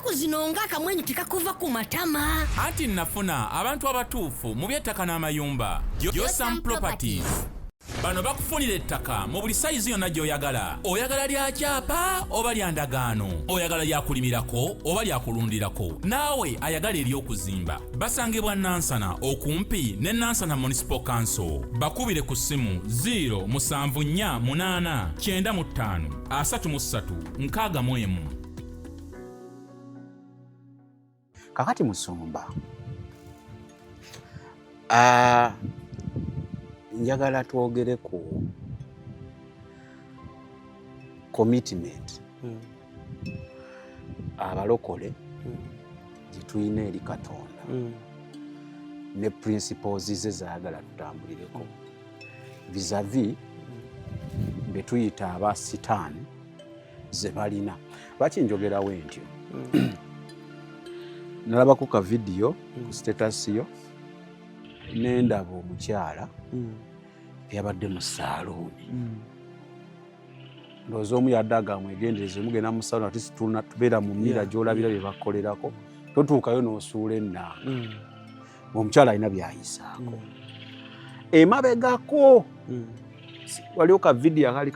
ennaku zino ng'akamwenyu tekakuva ku matama. Anti nafuna abantu abatuufu mu by'ettaka n'amayumba. Yosam Properties. Bano bakufunira ettaka mu buli sayizi yonna gy'oyagala. Oyagala lya kyapa oba lya ndagaano. Oyagala lya kulimirako oba lya kulundirako. Naawe ayagala ery'okuzimba. Basangibwa Nansana okumpi ne Nansana Municipal Council. Bakubire ku ssimu 0748533 Kakati Musumba. Njagala twogere ku commitment abalokole gye tulina eri Katonda ne principles ze zaagala tutambulireko vis-a-vis be tuyita aba sitaani ze balina. Lwaki njogerawo ntyo? Nalabako ka video ku status yo n'endaba omukyala eyabadde mu saaluuni. Ndowooza omu yadde agamwegendereze mugenda mu saaluuni ati tubeera mu mmira gy'olabira bye bakolerako totuukayo n'osuula ennanga. Omukyala alina by'ayisaako. Emabegako waliwo ka video akali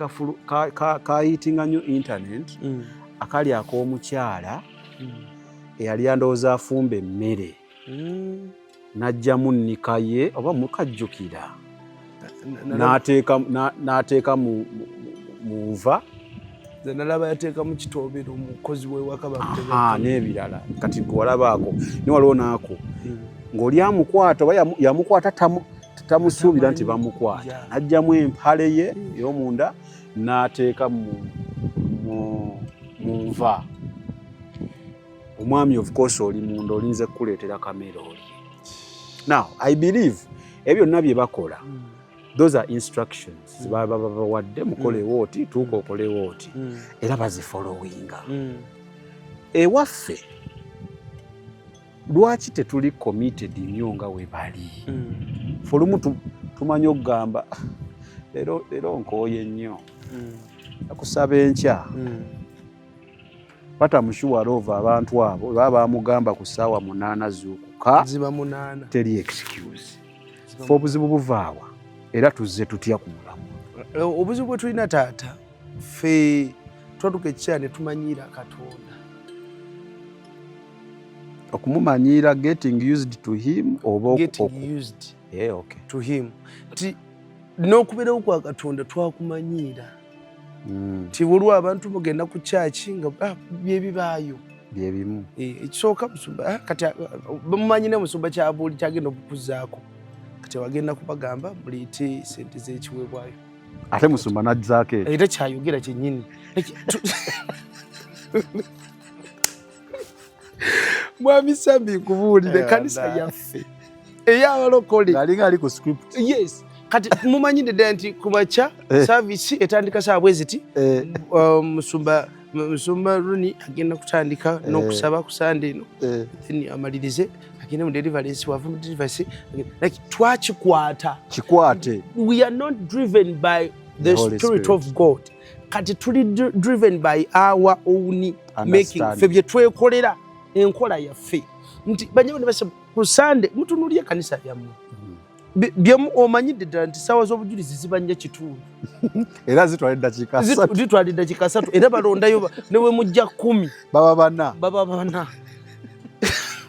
kayitinga nnyo internet akali ak'omukyala eyali andowooza afumba emmere n'ajjamu nnika ye oba mukajjukira n'ateeka mu nva nalaba yateeka mu kitobero omukozi w'ewaka n'ebirala kati gwe walabaako ne waliwo naako ng'oli amukwata oba yamukwata tamusuubira nti bamukwata n'ajjamu empale ye ey'omunda n'ateeka mu nva. Omwami of course oli munda olinze kukuleetera kamera oli. Now I believe ebyo byonna bye bakola those are instructions babawadde mukole wooti tuuka okole wooti era bazifollowinga. Ewaffe lwaki tetuli committed nnyo nga we bali? Fulumu tumanyi okugamba leero nkooye nnyo akusaba enkya batamushuwala ova abantu abo baba bamugamba ku ssaawa 8 zuukuka ziba 8 teri excuse. Fe obuzibu buvaawa era tuzze tutya ku mulamu. Obuzibu bwe tulina taata ffe twatuka ekikya ne tumanyiira Katonda. Okumumanyiira getting used to him oba used okay. To him n'okubeerawo kwa Katonda twakumanyiira. Tibulwa abantu mugenda ku church nga byebibaayo byebimu ekisooka Musumba kati bamumanyine Musumba kyabuli kyagenda okukuzaako kati wagenda kubagamba muliite sente z'ekiweebwayo ate Musumba n'ajjaako era kyayogera kyennyini Mwami Sambi kubuulire kanisa yaffe ey'abalokole ali ku script. Yes. Kati mumanyide ddala nti kumakya service etandika saabwe ziti Musumba Runi agenda kutandika n'okusaba ku Sunday eno then amalirize agenda mu deliverance wava mu deliverance like twakikwata kikwate. We are not driven by the Spirit of God kati tuli driven by our own making ffe bye twekolera enkola yaffe nti banyawo ne basaba ku Sunday mutunuulye kanisa yammwe byemu omanyidde ddala nti ssaawa z'obujulizi ziba nnyo kitundu era zitwala eddakiika 3 era balondayo ne we mujja 10 baba bana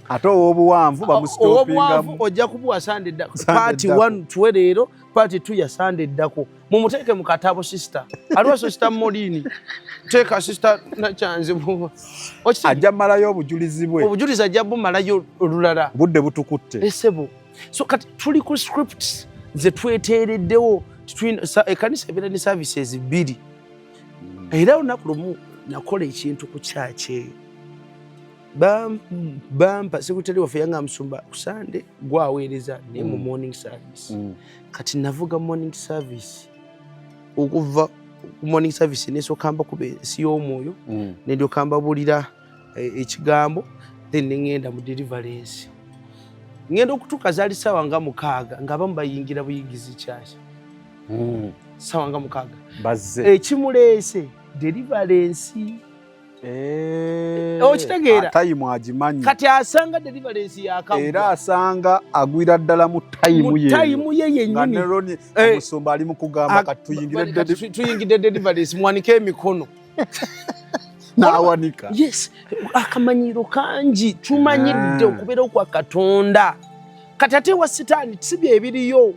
ate obuwanvu bamusitopingamu ojja kubuwa Sunday ddako party 1 tuwe leero party 2 ya Sunday ddako mumuteeke mu katabo sister aliwo sister Molini teeka sister Nakyanzi ajja malayo obujulizi bwe obujulizi ajja bumalayo olulala budde butukutte esebo. So kati tuli ku scripts ze tweteereddewo ekanisa ebeera ne services 2 era olunaku lumu nakola ekintu ku church eyo bampa sekretary waffe yanga Musumba ku Sunday gwaweereza ne mu morning service kati navuga morning service okuva ku morning service nesokamba ku ensi y'omwoyo nedyoka mbabulira ekigambo then ngenda mu deliverance ngenda okutuuka zaali ssaawa nga 6 ng'abamu bayingira buyigizi kyakya ssaawa nga 6 bazze ekimuleese deliverance okitegeera time agimanyi kati asanga deliverance yakagwa era asanga agwira ddala mu time ye yennyini omusumba ali mu kugamba kati tuyingidde deliverance mwanike emikono n'awanika yes akamanyiro kangi tumanyidde okubeerawo kwa Katonda kati ate wa sitaani si bye ebiriyo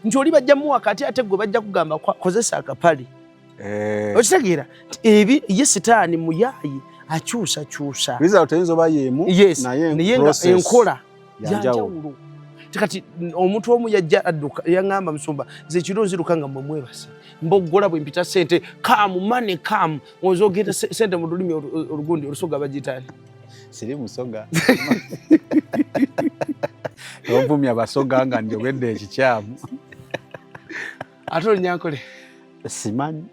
nti oli bajjamu wakati ate gwe bajja kugamba kozesa akapale okitegeera ye sitaani muyaayi akyusakyusa result eyinza oba yeemu naye nga enkola yanjawulo kati omuntu omu yajja adduka yaŋŋamba musumba nze ekiro nziruka nga mwebase mboggola bwe mpita sente kamu mane kamu ozogenda sente mu lulimi olugundi olusoga bagitaani siri musoga ovumya abasoga nga njogedde ekikyamu ate olunyankole simanyi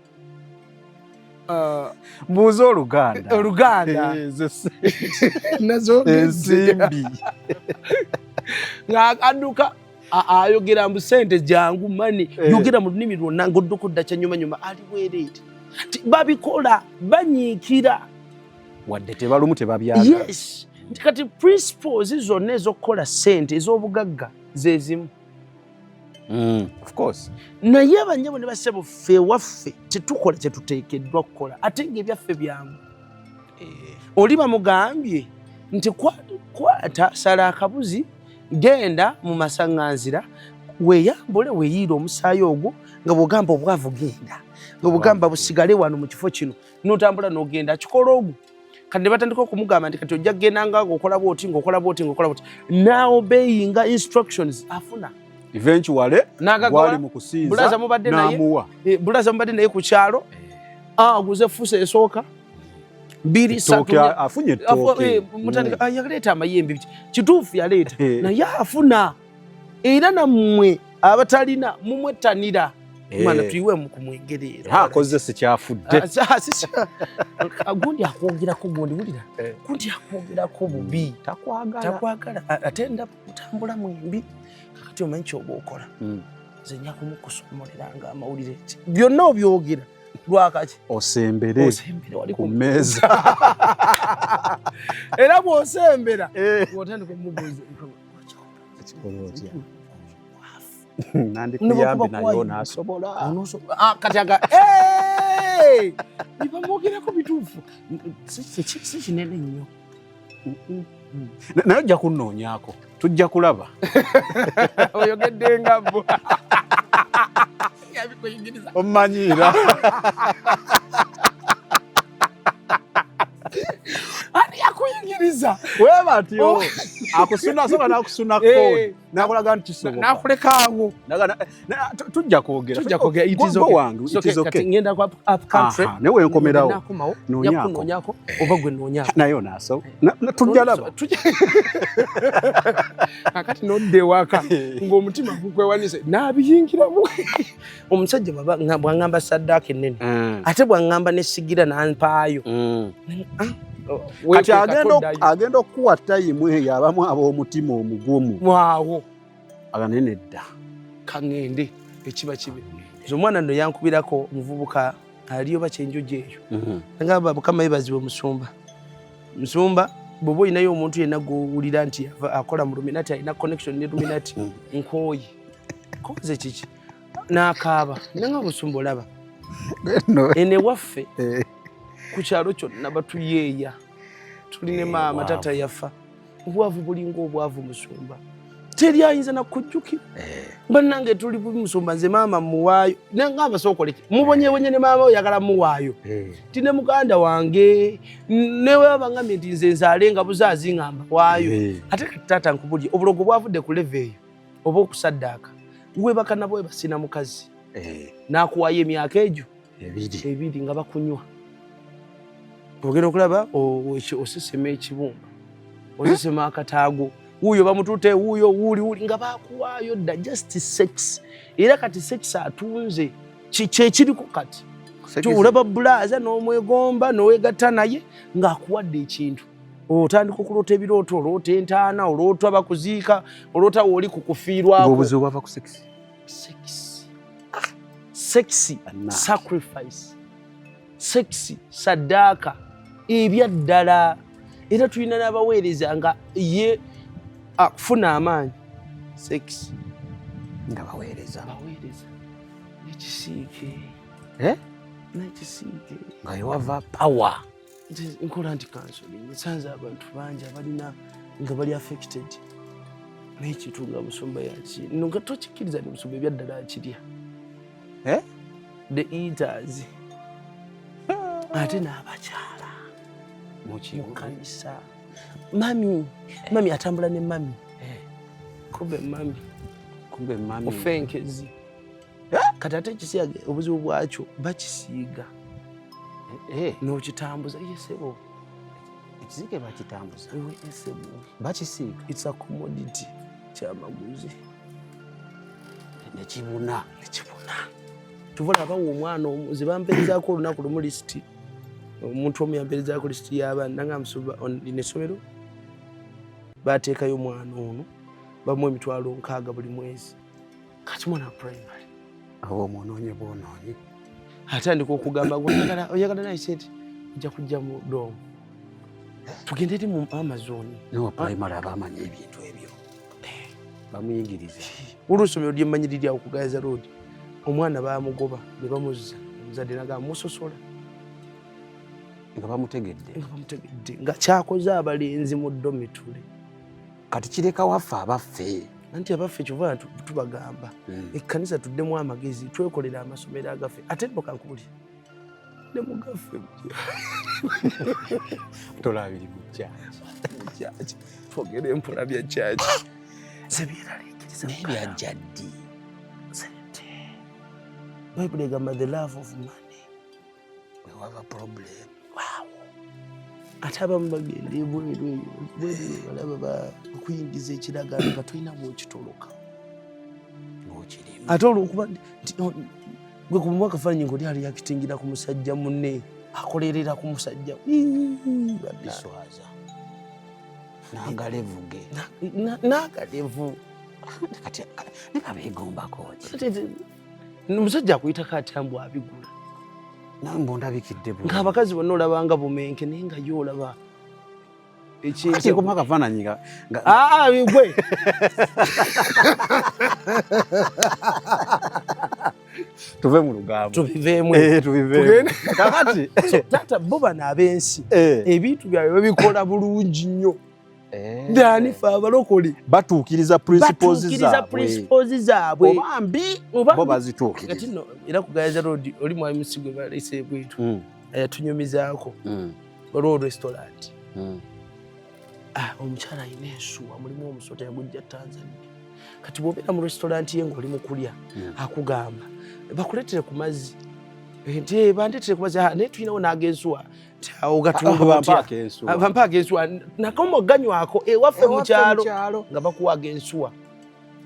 mbuuza Oluganda nazo ensimbi nga adduka ayogera mbu sente jangu mani yogera mu nnimi lwonna ng'oddukudda kyanyumanyuma aliweereeti babikola banyiikira wadde tebalumu tebabyaga yes kati principles zonna ez'okukola sente ez'obugagga ze zimu of course naye abanyabo ne basebo ffe waffe tetukola kye tuteekeddwa kukola ate ng'ebyaffe byangu oli bamugambye nti kwata sala akabuzi genda mu masaŋŋanzira weeyambule weeyiire omusaayi ogwo nga bw'ogamba obwavu genda nga bw'ogamba busigale wano mu kifo kino n'otambula n'ogenda kikola ogwo kati ne batandika okumugamba nti kati ojja kugenda ng'okola bw'oti ng'okola bw'oti ng'okola bw'oti n'obeyinga instructions afuna eventually gwali mu kusinza n'amuwa bulaza mubadde naye ku kyalo aguze fuusa esooka afunye ettooke yaleeta amayembe kituufu yaleeta naye afuna era nammwe abatalina mumwettanira mana tuyiwe mu kumwengerera akoze sikyafudde gundi akwogerako gundi wulira gundi akwogerako bubi takwagala atenda kutambula mwembi kakati omanyi kyoba okola nze nja kumukusomolera amawulire byonna obyogera lwakaki osembere ku mmeeza era bw'osembera bw'otandika omubuuza nandikuyambe nayo n'asobola kati bibamwogerako bituufu si kinene nnyo naye ojja kunnoonyaako tujja kulaba oyogedde nga bo omanyiira ani yakuyingiriza weba atyo akusuna soba nakusuna kodi nakulaga nti kisoboka nakulekaawo tujja kwogera kati ngenda ku up country newe nkomerawo noonyako oba gwe noonyako nayo naaso tujja laba kakati nodde ewaka ng'omutima gukwewanise n'abiyingiramu omusajja bw'aŋŋamba saddaaka ennene ate bw'aŋŋamba n'essigira n'ampaayo kati agenda okukuwa tayimu eyo abamu ab'omutima omugumu waawo aganene dda kaŋŋende ekiba kibe nze omwana nno yankubirako omuvubuka aliyo bakyenjojo eyo agamba mukama yeebazibwe musumba bw'oba olinayo omuntu yenna gw'owulira nti akola mu luminati alina connection ne luminati nkooye koze kiki n'akaaba nanga musumba olaba ene waffe ku kyalo kyonna batuyeeya tuline maama tata yafa obwavu bulinga obwavu musumba teri ayinza nakujjukira bannange tuli musumba nze maama muwaayo nangamba sookoleki mubonyebonye ne maama oyagala muwaayo ti ne muganda wange newe bangambye nti nze nzaale nga buzaazi ngamba waayo ate kati taata nkubulye obulogo bwavudde ku leve eyo oba okusaddaaka webaka nabo webasina mukazi n'akuwaayo emyaka egyo ebiri nga bakunywa ogenda okulaba osesema ekibumba osesema akataago wuuyo bamutuute wuuyo wuuli nga bakuwaayo dda just sex era kati sex atunze kyekiriko kati olaba bulaaza n'omwegomba n'owegatta naye ng'akuwadde ekintu otandika okuloota ebirooto oloota entaana oloota bakuziika oloota wooli kukufiirwako sex sacrifice sex saddaaka ebyaddala era tulina n'abaweereza nga ye akufuna amaanyi sex nga baweereza nekisiike nekisiike nga yewava power nkola nti counseling esanze abantu bangi abalina nga bali affected n'ekintu nga musumba yaki nga tokikkiriza ni musumba ebyaddala akirya the eaters ate n'abakyala mukanisa mami atambula ne mami kumbe mami ofenkezi kati ate ekisiyaga obuzibu bwakyo bakisiiga n'okitambuza yesebo ekisiike bakitambuza esebo bakisiiga it's a commodity kyamaguzi nekibuna tuvola abawa omwana omuzi bamperezaako olunaku lumu lisiti omuntu omu yamperezaako lisiti y'abaana nanga musuba lino essomero bateekayo omwana ono bamuwa $60,000 buli mwezi kati mwana primary awo omwonoonye bwonoonye atandika okugamba oyagala naye sente ojja kujja mu doomu tugende eri mu amazoni niwo primary abamanya ebintu ebyo bamuyigiriza olw'essomero lyemmanyiriryawo ku Gaza Road omwana bamugoba ne bamuzza omuzadde nagamba musosola nga bamutegedde nga kyakoze abalenzi mu domitule kati kireka waffe abaffe anti abaffe kyova tubagamba ekkanisa tuddemu amagezi twekolera amasomero agaffe ate nokankuli ne mugaffe tolabiri mu kyaki twogera empola bya kyaki sebyeraliikiriza nebyajjaddi sente Bible egamba the love of money we have a problem. Wow. Ate abamu bagenda ebweru balaba bakuyingiza ekiragano nga tolina bwokitoloka ate olwokuba gwe ku mwaka fanyi ng'oli aliyakitingira ku musajja munne akolerera ku musajja biswaza n'agalevu ge n'agalevu kati ne babeegombako omusajja akuyitako atambwa abigula nambo ndabikidde bwe ng'abakazi bonna olabanga bumenke naye nga yo olaba ati ngoma akafaananyi nga gwe tuve mu lugambo tubiveemu kakati taata bo bano ab'ensi ebintu byabwe babikola bulungi nnyo dani fe abalokole batuukiriza principles zaabwe oba mbi bo bazituukiriza era ku Gaza Road oli mwami Musigwe balese bwetu ayatunyumizaako olwo restaurant omukyala ayina ensuwa mulimu omusota yagujja Tanzania kati bw'obeera mu restaurant ye ng'oli mu kulya akugamba bakuleetere ku mazzi nti bandeetere ku mazzi naye tulinawo n'agensuwa bampaaka ensuwa nakoma oganywako ewaffe mu kyalo nga bakuwa agensuwa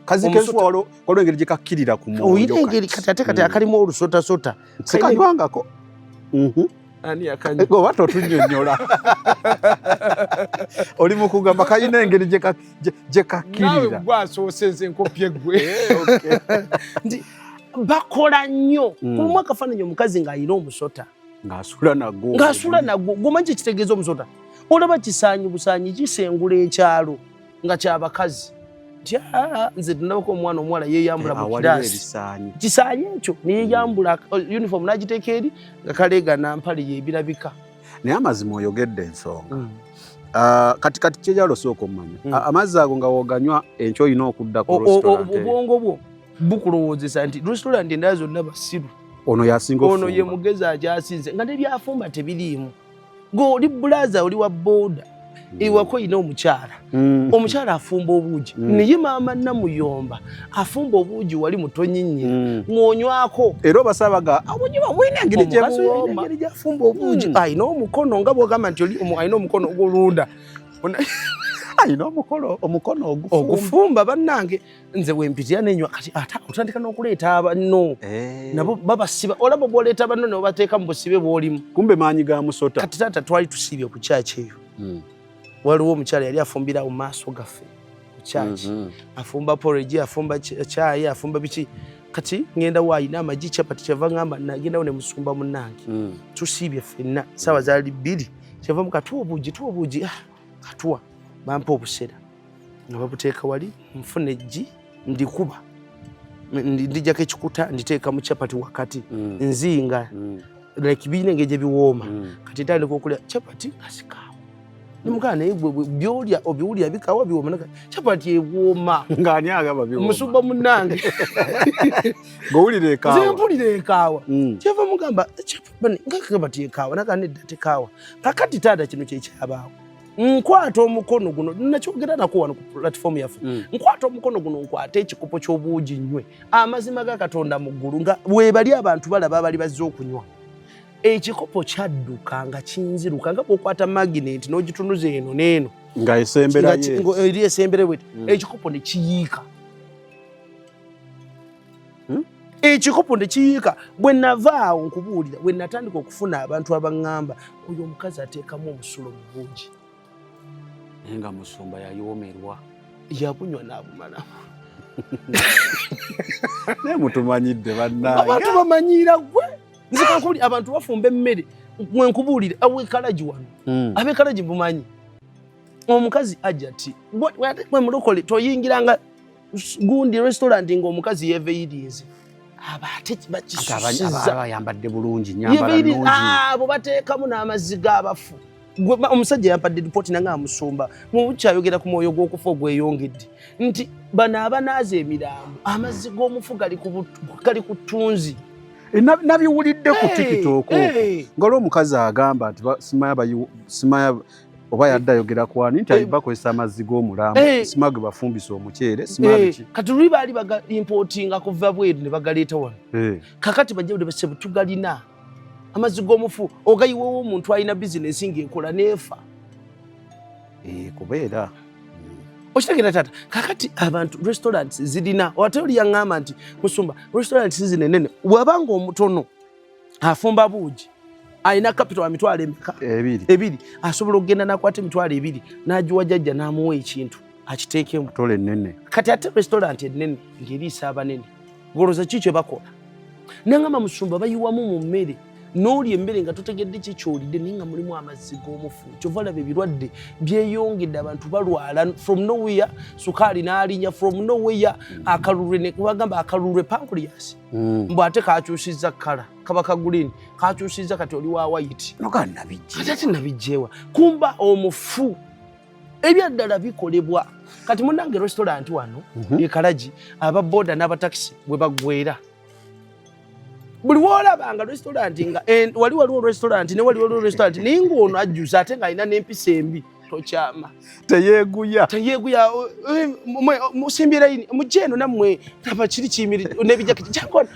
kazikensuwa olw'engeri gye kakkirira ku mwoyo oyina engeri kati ate kati akalimu olusotasota sikanywangako ani akanywa oba totunnyonnyola oli mu kugamba kalina engeri gye kakkirira nawe gwasooseze enkopye gwe nti bakola nnyo kulumu akafaananyi omukazi ng'ayina omusota ng'asula nagwo gomanyi kyekitegeeza omusota olaba kisaanyi busaanyi kisengula ekyalo nga kyabakazi nti nze tunabako omwana omuwala yeeyambula mu kiraasi kisaanyi ekyo neyeyambula uniform n'agiteeka eri nga kaleega nampale yeebirabika naye amazima oyogedde ensonga kati kyejalo sooka omumanya amazzi ago nga woganywa enkyo olina okudda ku restaurant obwongo bwo bukulowoozesa nti restaurant endala zonna basiru ono yasinga ono ye mugezi akyasinze nga nebyafumba tebiriimu ng'oli bulaza oli wa booda ewako yina omukyala omukyala afumba obuugi naye maama Namuyomba afumba obuugi wali mutonyinnye ng'onywako era obasabaga obuugi bwina engeri engeri gyafumba obuugi ayina omukono nga bwogamba nti ayina omukono ogulunda ayina omukono ogufumba bannange nze wempitira nenywa kati otandika n'okuleeta abanno nabo babasiba olaba bw'oleeta banno ne bateeka mu busibe bw'olimu kumbe maanyi ga musota kati taata twali tusiibye ku kyaki eyo waliwo omukyala yali afumbira mu maaso gaffe ku kyaki afumba porridge afumba kyayi afumba biki kati ngenda waayina amagi chapati kyava ngamba nagendawo ne musumba munnange tusiibye ffenna saawa zaali 2 kyava mukatuwa obuugi katuwa bampa obusera nga babuteeka wali nfuna eggi ndikuba ndijjako ekikuta nditeeka mu chapati wakati nzinga like birina engeri gye biwooma kati ntandika okulya chapati nga sikaawa nimugana naye byolya obiwulira bikaawa biwooma chapati ewooma ng'ani agamba biwooma musumba munnange ng'owulira ekaawa nze mpulira ekaawa kyava mugamba ngakagamba tekaawa naga nedda tekaawa kakati taata kino kyekyabaawo nkwata omukono guno nakyogera nako wano ku platform yaffe nkwata omukono guno nkwata ekikopo ky'obuugi nywe amazima ga Katonda mu ggulu nga webali abantu balaba abali bazze okunywa ekikopo kyadduka nga kinziruka nga bw'okwata magnet n'ogitunuza eno n'eno nga esembera eri esembere bweti ekikopo ne kiyiika ekikopo ne kiyiika bwe navaawo nkubuulira bwe natandika okufuna abantu abaŋŋamba oyo omukazi ateekamu omusulo mu buugi naye nga musumba yayoomerwa yabunywa n'abumalamu naye mutumanyidde bannange abantu bamanyiira gwe nze kankubuli abantu bafumba emmere mwenkubuulire aweekalagi wano abeekalagi bumanyi omukazi ajja ti gwe mulokole toyingiranga gundi restaurant ng'omukazi yeveirize abate bakisusiza abayambadde bulungi nyambala nungi abo bateekamu n'amazzi g'abafu omusajja yampadde ripoti nange amusumba mukyayogera ku mwoyo gw'okufa ogweyongedde nti bano abanaaza emirambo amazzi g'omufu gali ku ttunzi nabiwulidde ku TikTok ng'olwo omukazi agamba nti simaya oba yadde ayogera kwani nti bakozesa amazzi g'omulambo sima ge bafumbisa omuceere kati luli baali bagaimportinga kuva bweru ne bagaleeta wano kakati bajja buli base tugalina amazzi g'omufu ogayiwewo omuntu alina bizinesi ng'ekola neefa kubeera okitegeera taata kakati abantu restaurants zirina ate oli yaŋŋamba nti musumba restaurants zinenene wabanga omutono afumba buugi alina capital emitwalo emeka ebiri asobola okugenda nakwata emitwalo ebiri n'agiwa jjajja n'amuwa ekintu akiteekemu tole ennene kati ate restaurant ennene ng'eriisa abanene ngoloza ki kye bakola naŋŋamba musumba bayiwamu mu mmere n'oli emmere nga totegedde ki kyolidde naye nga mulimu amazzi g'omufu kyova laba ebirwadde byeyongedde abantu balwala from nowhere sukaali n'alinya from nowhere akalulwe ne bagamba akalulwe pancreas mbw'ate kakyusizza kkala kaba ka green kakyusizza kati oli wa white kati ate nabijjeewa kumba omufu ebyaddala bikolebwa kati munnange restaurant wano ekalagi ababoda n'abatakisi bwe baggwera buli woolabanga restaurant nga wali waliwo restaurant ne wali waliwo restaurant naye ng'ono ajjuza ate ng'alina n'empisa embi tokyama teyeeguya musimbira ini mujje eno nammwe taba kiri kiyimiri n'ebijaketi jankona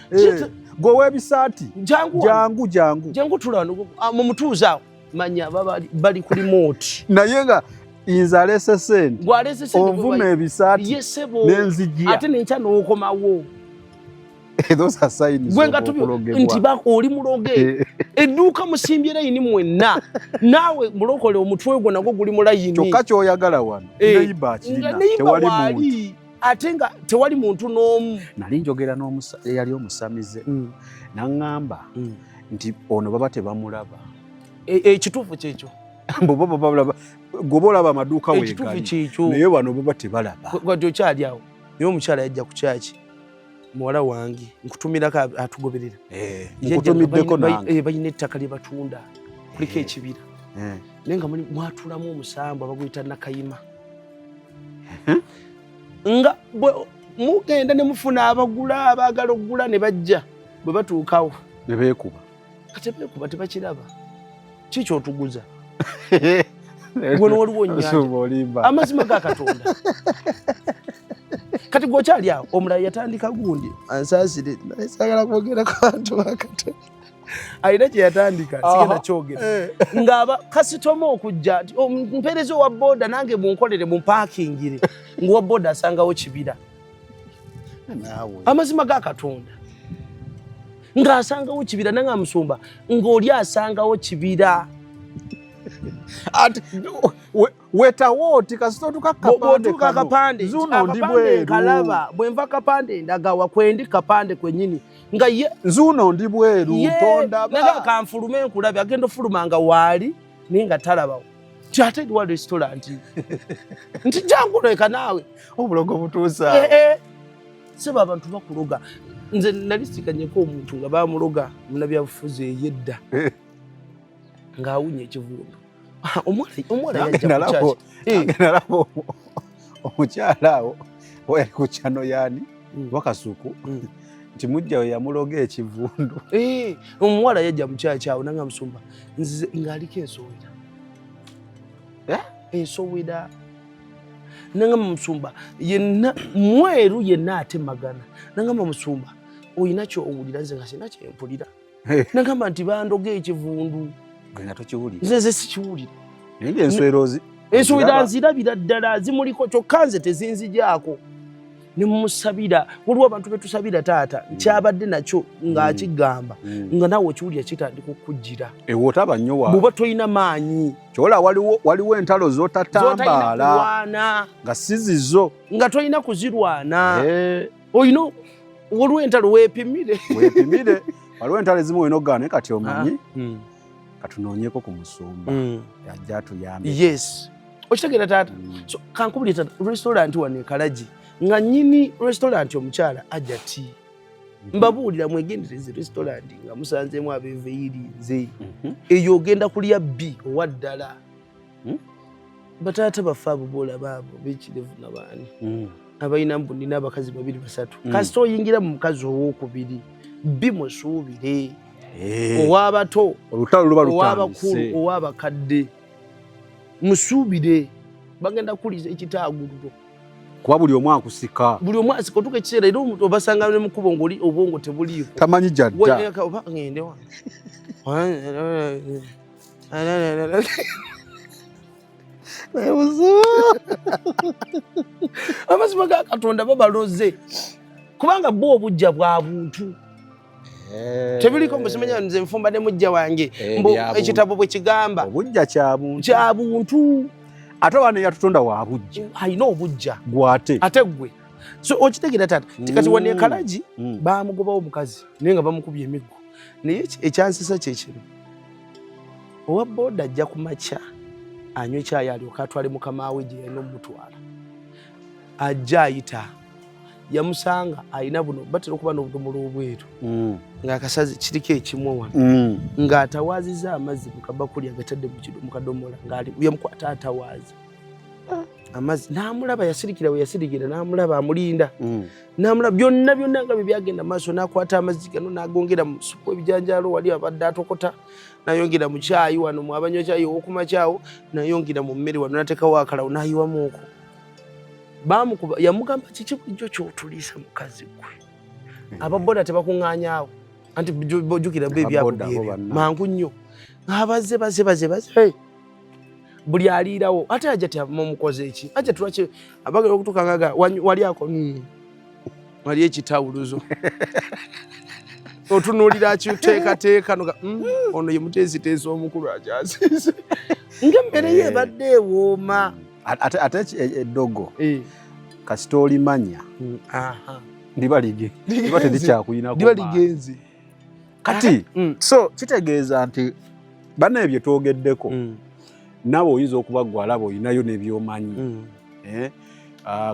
gwe w'ebisaati jangu tula wano mu mutuuza awo manya bali ku remote naye nga inza alese sente onvuma ebisaati n'enzijira ate nenkya n'okomawo those are signs nti oli muloge edduuka musimbye layini mwenna naawe mulokole omutwe gwo nagwo guli mu layini kyokka kyoyagala wano neiba akirina tewali muntu ate nga tewali muntu n'omu nali njogera eyali omusamize naŋŋamba nti ono baba tebamulaba ekituufu kyekyo gwe olaba amaduuka weegali naye wano baba tebalaba gwadde okyali awo naye omukyala yajja ku kyaki muwala wange nkutumirako atugoberera nkutumiddeko nange balina ettaka lye batunda kuliko ekibira naye nga mwatulamu omusambu abaguyita Nakayima nga mugenda ne mufuna abagula abaagala okugula ne bajja bwe batuukawo ne beekuba kati beekuba tebakiraba kiki otuguza gwono waliwo nnyanja amazima ga Katonda kati gwokyali awo omulala yatandika gundi ansaasire sagala kwogera ku bantu bakato alina kye yatandika sigenda kyogera ng'aba kasitoma okujja mpeereza owa boda nange munkolere mumpaakingire ng'owa boda asangawo kibira amazima ga Katonda ng'asangawo kibira nange amusumba ng'oli asangawo kibira wetawo oti kasito tuka kapande zuno ndi bweru kalaba bwenva kapande ndagawa kwendi kapande kwenyini nga ye zuno ndi bweru tonda naga kanfulume nkulabe agendo fulumanga wali naye nga talabawo nti ate ediwa restaurant nti jangu leka naawe obulogo butuusa seba abantu bakuloga nze nali sikanyeko omuntu nga bamuloga munabyabufuzi eyedda ng'awunya ekivundu omuwala nalabo omukyala awo oyali ku kyano yaani Wakasuku nti mujja we yamuloga ekivundu omuwala yajja mukyakyawo nanga musumba nzize ng'aliko ensowera ensowera nanga musumba yenna mweru yenna atemagana nanga musumba oyinakyo owulira nze nga sina kyempulira nagamba nti bandoga ekivundu nga tokiwulira nze sikiwulira naye enswerozi ensowera nzirabira ddala zimuliko kyokka nze tezinzigyako nemusabira waliwo abantu betusabira taata kyabadde nakyo ng'akigamba nga naawe okiwulira kitandika okukujjira ewotaba nnyo wa bw'oba toyina maanyi kyola waliwo entalo z'otatambaala nga si zizo nga toyina kuzirwana oyina waliwo entalo weepimire waliwo entalo ezimu olina okugaana kati omanyi katunoonyeko ku musumba yajja atuyambe yes okitegeera taata so kankubulire taata restaurant wano ekalagi nga nyini restaurant omukyala ajja ti mbabuulira mwegendereze restaurant nga musanzeemu abeveiri nze eyo ogenda kulya bbi owa ddala bataata baffe abo boolaba abo bekirevu nabaani abalina mbundi n'abakazi 2-3 kasita oyingira mu mukazi owookubiri bbi musuubire ow'abato ow'abakulu ow'abakadde musuubire bagenda kuliza ekitaagululo kuba buli omu akusika otuka ekiseera era omuntu obasanga ne mukubo ng'oli obwongo tebuliiko tamanyi jadda ngende amazima ga Katonda babaloze kubanga bo obujja bwa buntu tebuliko mbusimanya nze nfumba ne mujja wange ekitabo bwe kigamba obujja kya buntu ate wane yatutonda wa bujja ayina obujja gwate ate gwe so okitegeera taata tikati wane kalagi bamugobawo omukazi naye nga bamukubye emiggo naye ekyansisa kyekino owa booda ajja ku makya anywa ekyayi alyoka atwale mukama we gye yalina omutwala ajja ayita yamusanga ayina buno batera okuba n'obudomola obweru ng'akasazi kiriko ekimwe wano ng'atawaaziza amazzi mu kabakuli agatadde mu kadomola yamukwata atawaazi amazzi n'amulaba yasirikira we yasirikira n'amulaba amulinda n'amulaba byonna nga bye byagenda maaso n'akwata amazzi gano n'agongera mu supu ebijanjaalo wali abadde atokota n'ayongera mu kyayi wano mu abanywa kyayi ow'okumakyawo n'ayongera mu mmere wano n'ateekawo akalawo n'ayiwamuuko bamukuba yamugamba kiki bulijjo kyotuliisa mukazi gwe ababoda tebakuŋŋaanyaawo anti bojjukira bo ebyabo byebyo mangu nnyo ng'abaze baze buli aliirawo ate ajja temukoze eki ajja tulwaki abagala okutukangaga waliako wali ekitawuluzo otunuulira akiteekateeka noga ono ye muteesiteesi omukulu akyasiise ng'emmere ye ebadde ewooma ate eddogo kasita olimanya liba ligenze kati so kitegeeza nti bana ebyo twogeddeko nabo oyinza okuba gwe alaba olinayo n'ebyomanyi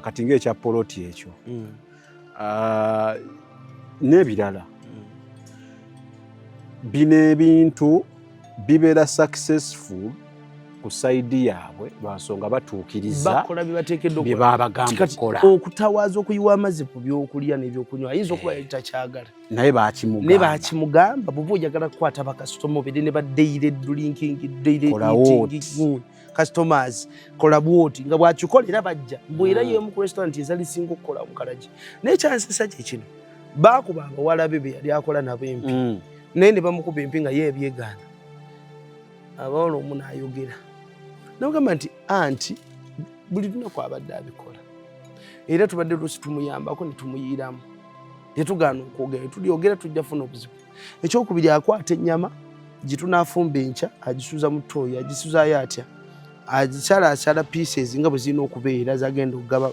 kati ng'ekya poloti ekyo n'ebirala bino ebintu bibeera successful ku sayidi yaabwe lwansonga batuukiriza bye babagamba okukola okutawaaza okuyiwa amazzi ku byokulya n'ebyokunywa ayinza okuba yali takyagala naye bakimugamba bw'oba oyagala kukwata bakasitoma obere ne ba daily drinking customers kola bwoti nga bwakikola era bajja mbwera yemu ku restaurant ezalisinga okukola omukalagi naye kyansisa kyekino baakuba abawala be yali akola nabo empi naye ne bamukuba empi nga ye ebyegaana abawala omu n'ayogera nagamba nti anti buli lunaku abadde abikola era tubadde lusi tumuyambako netumuyiiramu yetugaana okwogera tulyogera tujja funa obuzibu ekyokubiri akwata ennyama gyetunaafumba enkya agisuza mu ttooyi agisuzaayo atya agisalaasala pieces nga bwe zirina okubeera zagenda okugaba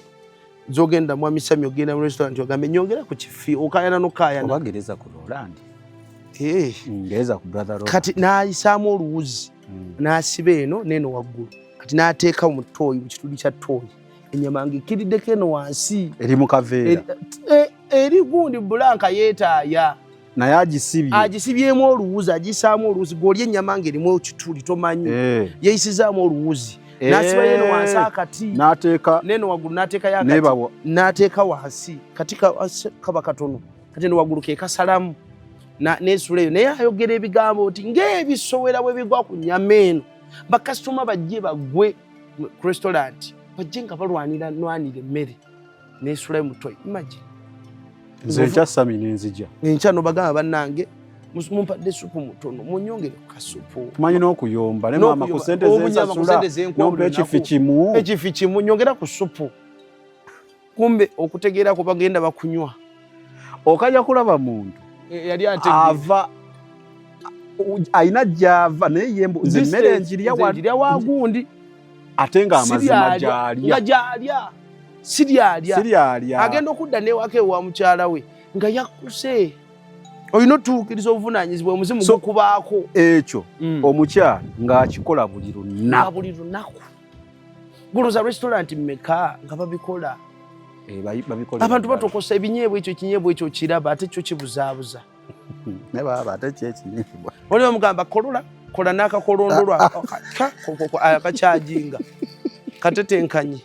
zogenda mwamisami ogenda mu restaurant ogambe nyongera ku kifi okayana nokaayana obagereza ku Roland ngeza ku brother Roland kati naayisaamu oluwuzi n'asiba eno n'eno waggulu kati n'ateeka mu ttooyi mu kituli kya ttooyi ennyama ng'ekkiriddeko eno wansi eri mu kaveera eri gundi bulanka yeetaaya naye agisibyemu oluwuzi agisaamu oluwuzi gw'olya ennyama ng'erimu kituli tomanyi yeeyisizaamu oluwuzi n'asiba yeno wansi akati n'eno waggulu n'ateekayo akati n'ateeka wansi kati kaba katono kati eno waggulu ke kasalamu n'esula eyo naye ayogera ebigambo nti ng'ebisowera bwe bigwa ku nnyama eno bakasitoma bajje bagwe ku restaurant bajje nga balwanira emmere n'esulayo mu toyi imagine nze nkya sami n'enzija enkya no bagamba bannange mumpadde supu mutono munyongere ku kasupu tumanyi n'okuyomba ne maama ku ssente zensasula nompa ekifi kimu nyongera ku supu kumbe okutegeera ku bagenda bakunywa okajja kulaba muntu yali ava ayina gy'ava naye yembuzi emmere njirya wagundi ate nga amazima gyalya siryalya agenda okudda newaka ewa mukyala we nga yakkuse olina otuukiriza obuvunaanyizibwa omuzimu gukubaako ekyo omukyala ng'akikola buli lunaku guluza restaurant mmeka nga babikola abantu batokosa ebinyeebwa ekyo ekinyeebwa ekyo kiraba ate kyo kibuzaabuza ne baba ate kyekinyeebwa oli bamugamba kola n'akakolondolwa akakyajinga katetenkanye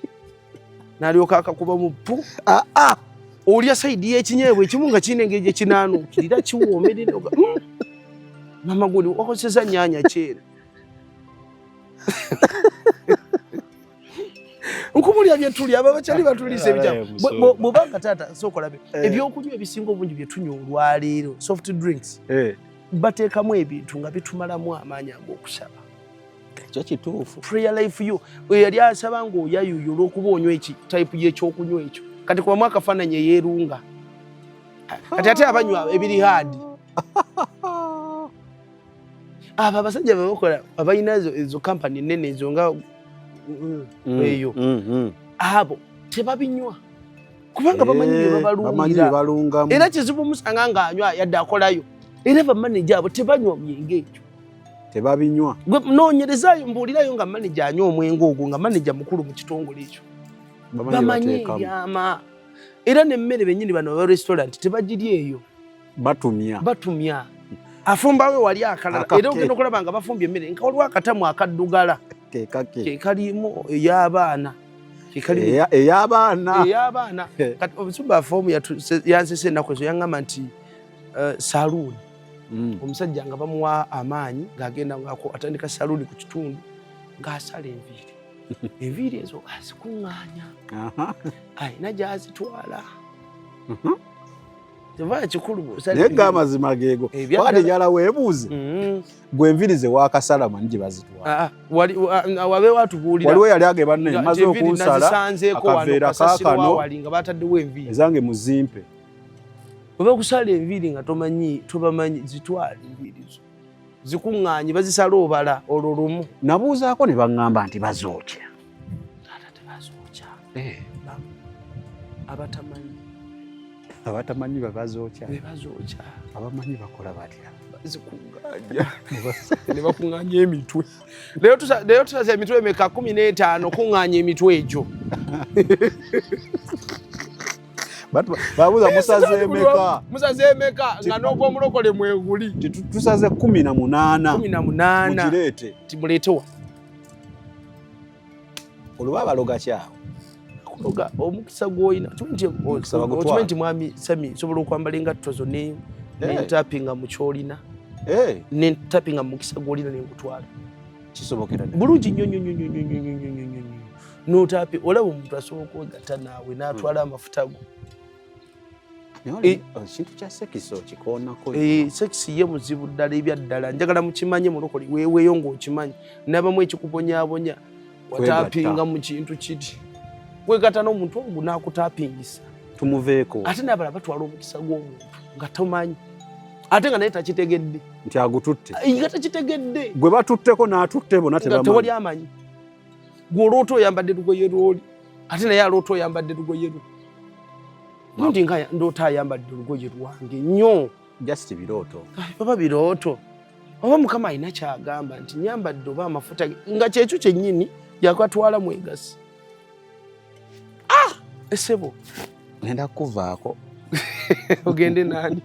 n'alyoka akakuba mu pu olya sayidi y'ekinyeebwa ekimu nga kirina engeri gye kinaanuukirira kiwoomerera mama gundi wakozesa nnyanya kyera nkumulya byetulya aba bakyali batuliisa ebijamo bwobanga taata sookolabe ebyokunywa ebisinga obungi bye tunywa olwaleero soft drinks bateekamu ebintu nga bitumalamu amaanyi ag'okusaba ekyo kituufu prayer life yo oyo yali asaba ng'oyayuyo olw'okuba onywa type y'ekyokunywa ekyo kati kubamu akafaananyi eyeerunga kati ate abanywa ebiri haadi abo abasajja bebakola abalina ezo kampani nene ezo nga eyo abo tebabinywa kubanga bamanyi bye babalungira era kizibu omusanga ng'anywa yadde akolayo era bamaneja abo tebanywa myenge ekyo tebabinywa noonyerezayo mbuulirayo nga maneja anywa omwenge ogwo nga maneja mukulu mu kitongole ekyo bamanyi ebyama era n'emmere bennyini bano aba restaurant tebagirya eyo batumya afumbawe wali akalala era ogenda okulaba nga bafumbye emmere nga waliwo akatamu akaddugala ke kalimu ey'abaana kati obusumba foomu yansese ennaku ezo yaŋŋamba nti saluuni omusajja nga bamuwa amaanyi ng'agenda atandika saluuni ku kitundu ng'asala enviiri ezo azikuŋŋaanya ayina gy'azitwala tevaya kikulu naye ng'amazima geego wali njala weebuuze gwe enviiri ze waakasala manyi gye bazitwala wabeewo atubuulira waliwo yali age banne maze okunsala akaveera kaakano nga bataddewo enviiri ezange muzimpe oba okusala enviiri nga tobamanyi zitwala enviiri zo zikuŋŋaanye bazisala obala olwo lumu nabuuzaako ne baŋŋamba nti bazookya ate tebazookya abatamanyi babazookya abamanyi bakola batya bazikuŋŋaanya ne bakuŋŋaanya emitwe leero tusaze emitwe emeka 15 kuŋŋaanya emitwe egyo babuuza musaze emeka nga n'ogw'omulokole mweguli tusaze 18 mukireete timuleetewa oluba baloga kyawo kuloga omukisa gw'olina okimanyi nti mwami Sami nsobola okwambala engatto zo nentapinga mu kyolina nentapinga mu mukisa gw'olina nenkutwala kisobokera bulungi nnyo notapi olaba omuntu asobola okwegatta naawe n'atwala amafuta go ekintu kya sekisi okikoonako sekisi ye muzibu ddala ebya ddala njagala mukimanye mulokole weeweeyo ng'okimanyi nabamu ekikubonyaabonya watapinga mu kintu kiti weegatta n'omuntu ogu n'akutapingisa tumuveeko ate n'abala batwala omukisa gw'omuntu nga tomanyi ate nga naye takitegedde nti agututte nga takitegedde gwe batutteko n'atutte bona tewali amanyi gwe olwota oyambadde lugoye lwoli ate naye alwota oyambadde lugoye lwe ndi nga ndoota ayambadde olugoye lwange nnyo just birooto baba birooto oba mukama alina kyagamba nti nyambadde oba amafuta nga kyekyo kyennyini yakwatwala mwegasi. Esebo ngenda kuvaako ogende nani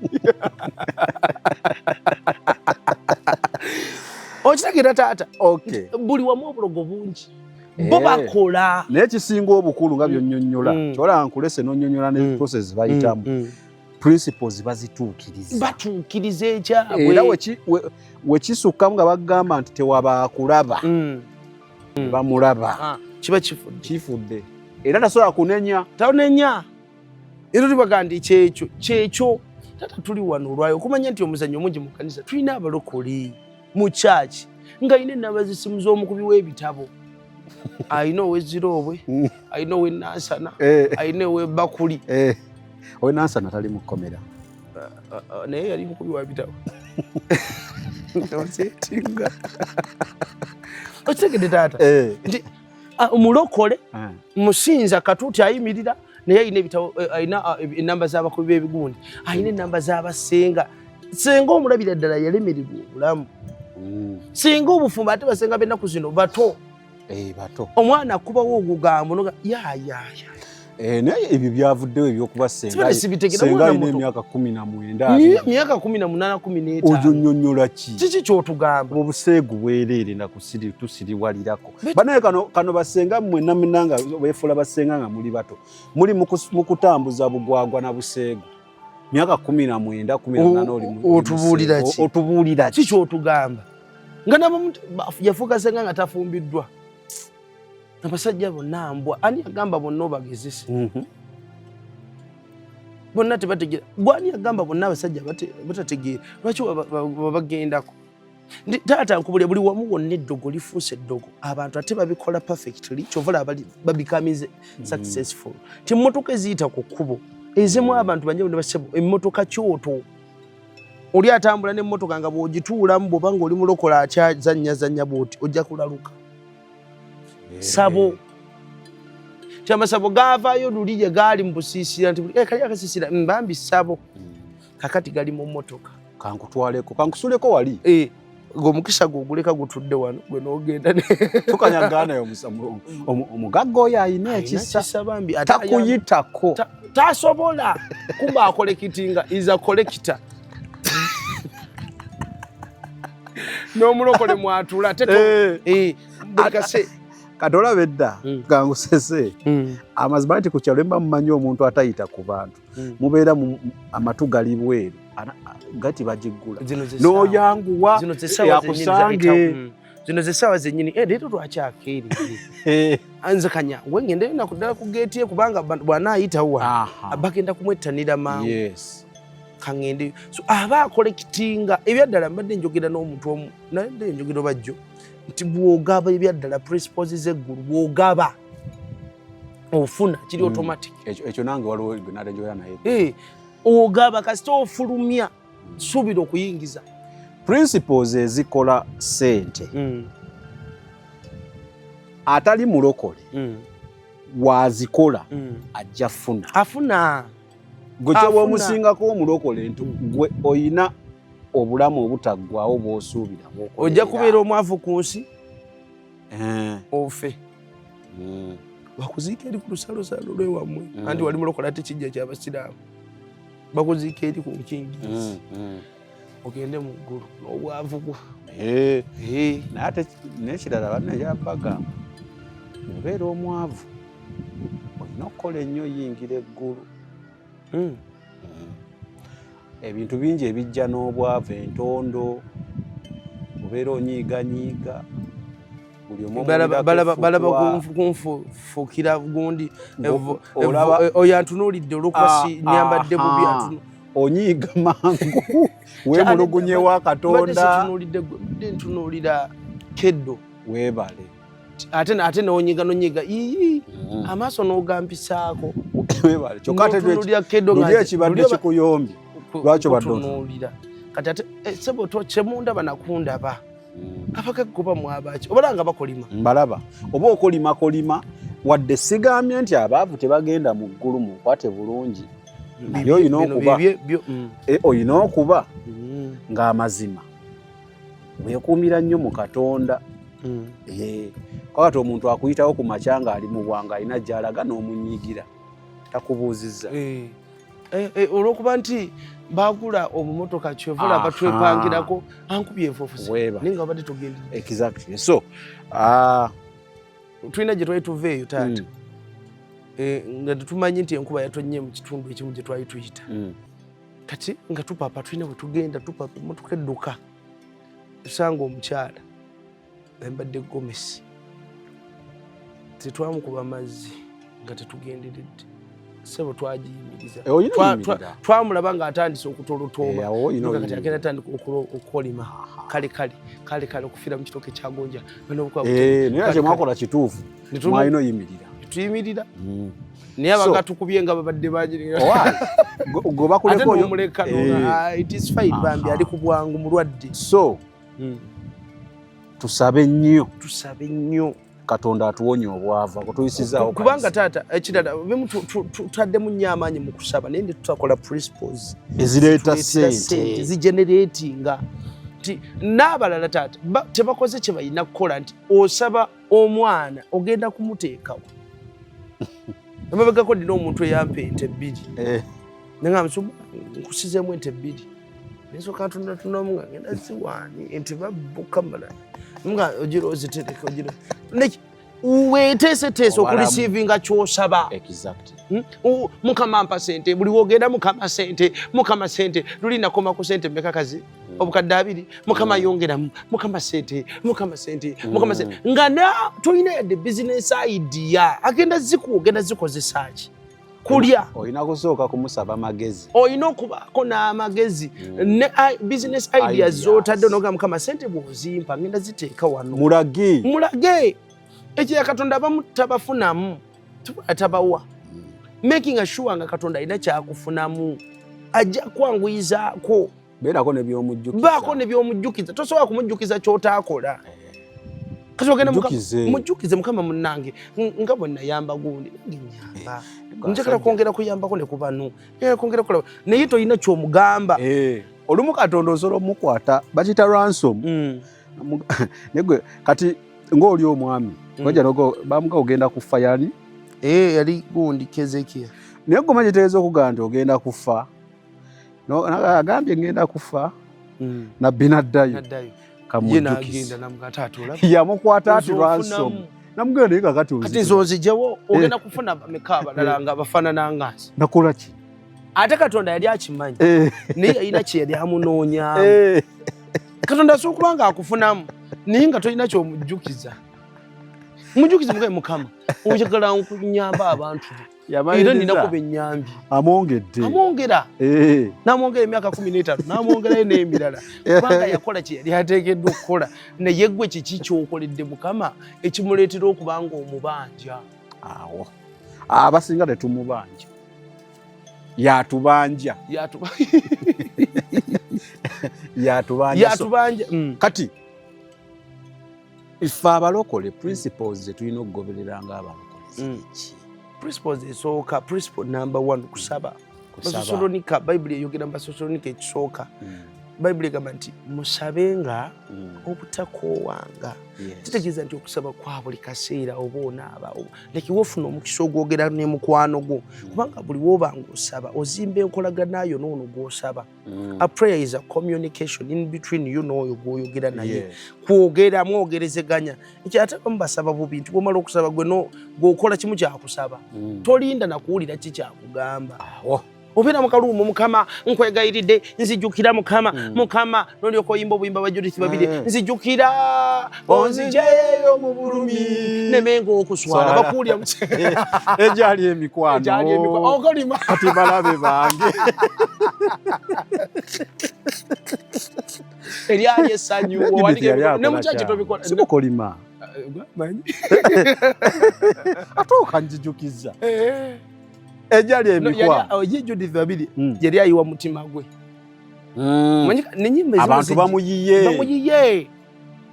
okitegeera taata. Buli wamu obulogo bungi bo bakola naye kisinga obukulu nga byonnyonnyola kyolaba nkulese n'onnyonnyola ne process bayitamu principles bazituukiriza batuukiriza ekyabwe era wekisukkamu nga bagamba nti tewaba akulaba bamulaba kiba kifudde era tasobola kunenya era tubaga ndi kyekyo tata tuli wano olwayo okumanya nti omuzannyo omungi mu kanisa tulina abalokole mu kyaki ng'ayina ennamba z'essimu z'omukubi w'ebitabo ayina ow'ezirobwe ayina ow'ennansana ayina ow'ebbakuli. ow'ennansana tali mu kkomera naye yali mukubi wa bitabo ozetinga okitegedde taata nti omulokole musinza katuuti ayimirira naye ayina ebitabo ayina ennamba z'abakubi b'ebigundi ayina ennamba z'abasenga senga omulabira ddala yalemererwa obulamu singa obufumbo ate basenga b'ennaku zino bato omwana akubawo ogugambo naye ebyo byavuddewo ebyokuba senga ayina emyaka 19 myaka 18 15 ojo nnyonnyola kiki kyotugamba obuseegu bwereere tusiriwalirako banaye kano basenga mwenna munanga beefula basenga nga muli bato muli mu kutambuza bugwagwa na buseegu myaka 19 18 otubuulira ki kyotugamba nga nabo yafuuka senga nga tafumbiddwa abasajja bonna mbwa ani agamba bonna obagezese bonna tebategeera gwani agamba bonna abasajja batategeera lwaki babagendako taata nkubulya buli wamu wonna eddogo lifuuse eddogo abantu ate babikola perfectly kyovala babikamize successful ti emmotoka eziyita ku kkubo ezimu abantu banjabo ne basebo emmotoka kyoto oli atambula n'emmotoka nga bw'ogituulamu bw'oba ng'oli mulokola akyazannyazannya bw'oti ojja kulaluka sabo kyamasabo gaavaayo luli gye gaali mu busiisira nti kali akasiisira mbambi sabo kakati gali mu mmotoka kankutwaleko kankusuleko wali ng'omukisa gw'oguleka gutudde wano gwe n'ogenda tukanyaganayo omugagga oyo ayina ekisa bambi takuyitako tasobola kuba akolekitinga iza kolekita n'omulokole mwatula tekase katolaba edda gangusese amazima nti ku kyalo mba mumanyi omuntu atayita ku bantu mubeera amatu gali bweru gati bagiggula n'oyanguwa yakusange zino zessaawa zennyini leero twakyakeerere nze kanyangu ngende nakuddala ku geeti ye kubanga bw'anaayitawo bagenda kumwettanira mangu kaŋŋende so aba akolekitinga ebyaddala mbadde njogera n'omuntu omu naye njogera obajjo nti bw'ogaba ebyaddala principles z'eggulu bw'ogaba ofuna kiri automatic ekyo nange waliwo natenjoya naye ogaba kasita ofulumya suubira okuyingiza principles ezikola ssente atali mulokole wazikola ajja afuna gwe kyoba omusingako omulokole nti gwe oyina obulamu obutaggwawo bw'osuubira ojja kubeera omwavu ku nsi ofe bakuziika eri ku lusalosalo lwewammwe anti wali mulokola ate kijja ky'abasiraamu bakuziika eri ku nkingirizi ogende mu ggulu n'obwavu bwo naye ate n'ekirala banne ekyabagamba obeera omwavu olina okukola ennyo oyingira eggulu ebintu bingi ebijja n'obwavu entondo obeera onyiiganyiiga buli omu balaba kunfuukira gundi oyo antunuulidde olwokuba nyambadde bubi onyiiga mangu weemulugunyewo akatonda ntunuulira keddo weebale ate nonyiga amaaso n'ogampisaako kyokka ate luli ekibadde kikuyombye lwaki baddeotunuulira kati ate sebo kyemundaba nakundaba abakagoba mwabaki obalanga bakolima mbalaba oba okolimakolima wadde sigambye nti abaavu tebagenda mu ggulu munkwate bulungi naye oyina okuba ng'amazima weekuumira nnyo mu Katonda. Kwati omuntu akuyitawo ku macanga ali mu bwanga alina gy'alaga n'omunyiigira takubuuzizza. Olw'okuba nti baagula obumotoka kyovula batwepangirako ankubye enfuufu naye nga badde tugenda. Exactly. So tulina gye twali tuveeyo taata nga tetumanyi nti enkuba yatonnye mu kitundu ekimu gye twali tuyita. Kati nga tupapa tulina bwe tugenda tupapa emmotoka edduka tusanga omukyala ayambadde gomesi tetwamukuba mazzi nga tetugenderedde sebo twagiyimiriza twamulaba nga atandise okutolotooba kati agenda atandika okukolima kale okufiira mu kitoke kyagonja naye kyemwakola kituufu mwalina oyimirira tuyimirira naye abanga tukubye nga babadde bagirate it is fine bambi ali ku bwangu mulwadde. So tusabe nnyo Katonda atuwonye obwavu kutuyisizaawo kubanga taata ekirala bimu tutaddemu nnyo amaanyi mu kusaba naye ndi tutakola principles ezireeta ssente zigeneratinga nti n'abalala taata tebakoze kye balina kukola nti osaba omwana ogenda kumuteekawo amabegako ndina omuntu eyampa ente 2 nenga musumba nkusizeemu ente 2 nesooka ntunatunamu nga ngenda ziwaani ente babbukamala nga ogira ozitereka ogira weeteeseteese okurisiivinga kyosaba. Mukama mpa sente buli wogenda mukama sente lulinakoma ku sente mmeka kazi obukadde 2 mukama yongeramu mukama sente nga tolina yadde bizinesi idea agenda ogenda zikozesa ki kulya olina kusooka kumusaba magezi olina okubaako n'amagezi ne business ideas z'otadde n'ogamba mukama sente bw'ozimpa ngenda ziteeka wano mulage ekyo ya Katonda abamu tabafunamu tabawa making sure nga Katonda alina kyakufunamu ajja kwanguyizaako baako nebyomujjukiza tosobola kumujjukiza kyotaakola kati ogenda mujjukize mukama munnange nga bwe nayamba gundi nginyamba njagala kwongera kuyambako ne kubano kwongera kulaba naye tolina kyomugamba. Olumu Katonda osobola omukwata bakita ransom negwe kati ng'oli omwami bamuga ogenda kufa yani yali gundi Kezekiya naye gwe magitegeeza okugamba nti ogenda kufa agambye ngenda kufa nabbi naddayo kamujjukiza yamukwata ati ransom namugenda naye kati zonzijewo ogenda kufuna bameka balala nga bafaanana ngansi nakola ki ate Katonda yali akimanyi naye yalina kye yali amunoonyaamu. Katonda asobola nga akufunamu naye nga tolina kyomujjukiza mujjukize mugaye mukama oyagala nkunyamba abantu era ninako bennyambi amwongera n'amwongera emyaka 15 n'amwongerayo n'emirala kubanga yakola kye yali ateekeddwa okukola naye gwe kiki kyokoledde mukama ekimuleetera okuba nga omubanja. Awo abasinga tetumubanja yatubanja kati ife abalokole principles zetulina okugoberera ng'abalokole principles esooka principle number 1 kusaba. Basosolonika Bible eyogera mu Basosolonika ekisooka Bible egamba nti musabenga obutakoowanga. Kitegeeza nti okusaba kwa buli kaseera oba onaaba leki wofuna omukisa ogwogera ne mukwano gwo kubanga buli woba ng'osaba ozimba enkolaganayo n'ono gw'osaba. A prayer is a communication in between you n'oyo gw'oyogera naye kwogera mwogerezeganya ekyate basaba bubi nti bw'omala okusaba gwe gw'okola kimu kyakusaba tolinda nakuwulira ki kyakugamba. Obeera mukaluumu mukama nkwegayiridde nzijjukira mukama n'olyoka oyimba obuyimba bwa Judith babiri nzijjukira onzijeyo mu bulumi nemenga okuswala bakuwulira ejali emikwano okolima kati balabe bange eryali essanyu ne mukyaki tobikola simukolima ate okanjijukiza ejali emikwano Judith babiri yali ayiwa mutima gwe abantu bamuyiye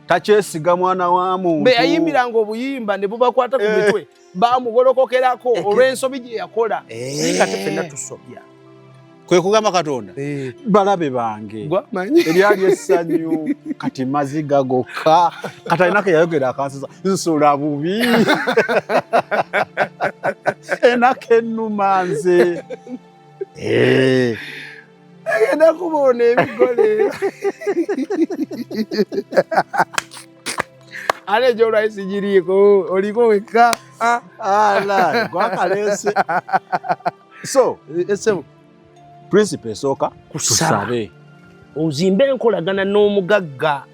takyesiga mwana wa muntu be ayimbiranga obuyimba ne bubakwata ku mitwe bamugolokokerako olw'ensobi gye yakola nga tefenna tusobya kwe kugamba Katonda balabe bange eryali essanyu kati maziga gokka katalinako yayogera akansiza nsula bubi enako ennuma nze agenda kubona ebigole ale gyolwayisi giriiko oliko wekka ala gwakalese so principle esooka tusabe ozimbe enkolagana n'omugagga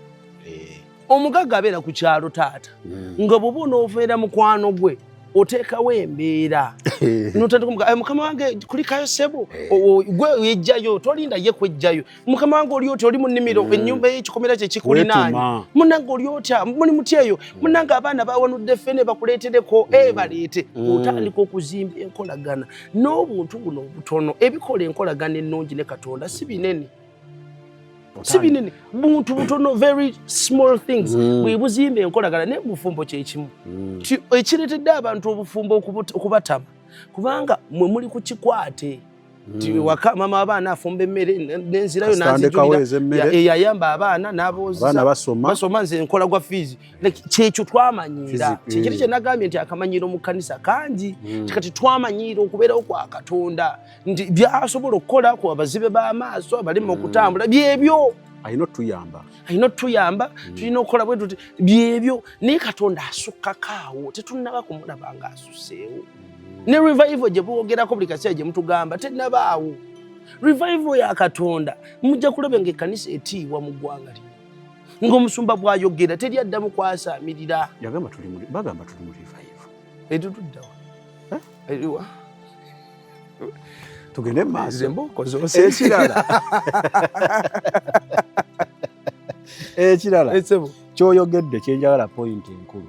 omugagga abeera ku kyalo taata nga bw'oba onoofeera mukwano gwe oteekawo embeera mukama wange kulikayo ssebo gwe yejjayo tolinda ye kwejjayo mukama wange oli oti oli mu nnimiro ennyumba y'ekikomera kye kikulinaanye munnange oli otya muli muti eyo munnange abaana bawanudde ffene bakuleetereko baleete otandika okuzimba enkolagana n'obuntu buno obutono ebikola enkolagana ennungi ne Katonda si binene si binene buntu butono very small things bwe buzimba enkolagana ne bufumbo kyekimu ekireetedde abantu obufumbo okubatama kubanga mwe muli ku kikwate waka mama abaana afumba emmere n'enzirayo n'anzijulira eyayamba abaana n'abooza basoma nze nkola gwa fiizi kyekyo twamanyiira kikiri kye nagambye nti akamanyiiro mu kkanisa kangi kati twamanyiira okubeerawo kwa Katonda nti byasobola okukola ku abazibe b'amaaso abalema okutambula byebyo ayina otuyamba tulina okukola bwe tuti byebyo naye Katonda asukkakaawo tetunnaba kumulaba ng'asusseewo ne revival gye bwogerako buli kaseera gye mutugamba tennabaawo revival ya Katonda mujja kulaba ng'ekkanisa etiibwa mu ggwanga lino ng'omusumba bw'ayogera teri addamu kwasaamirira bagamba tuli mu revival etutuddawa eriwa tugende maaso ekirala kyoyogedde kyenjagala point enkulu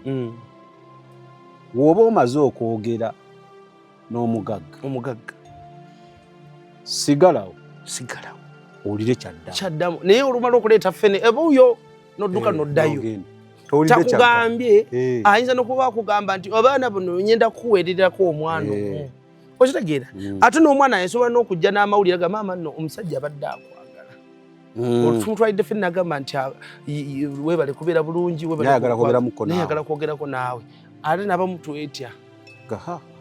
w'oba omaze okwogera n'omugagga sigalawo owulire kyaddamu naye olumala okuleeta ffene ebuuyo nodduka noddayo takugambye ayinza n'okuba akugamba nti abaana buno nyenda kukuweererako omwana omu okitegeera ate n'omwana asobola n'okujja n'amawulire ga maama nno omusajja abadde akwagala tumutwalidde ffene nagamba nti weebale kubeera bulungi nayagala kwogerako naawe ate nabamutwetya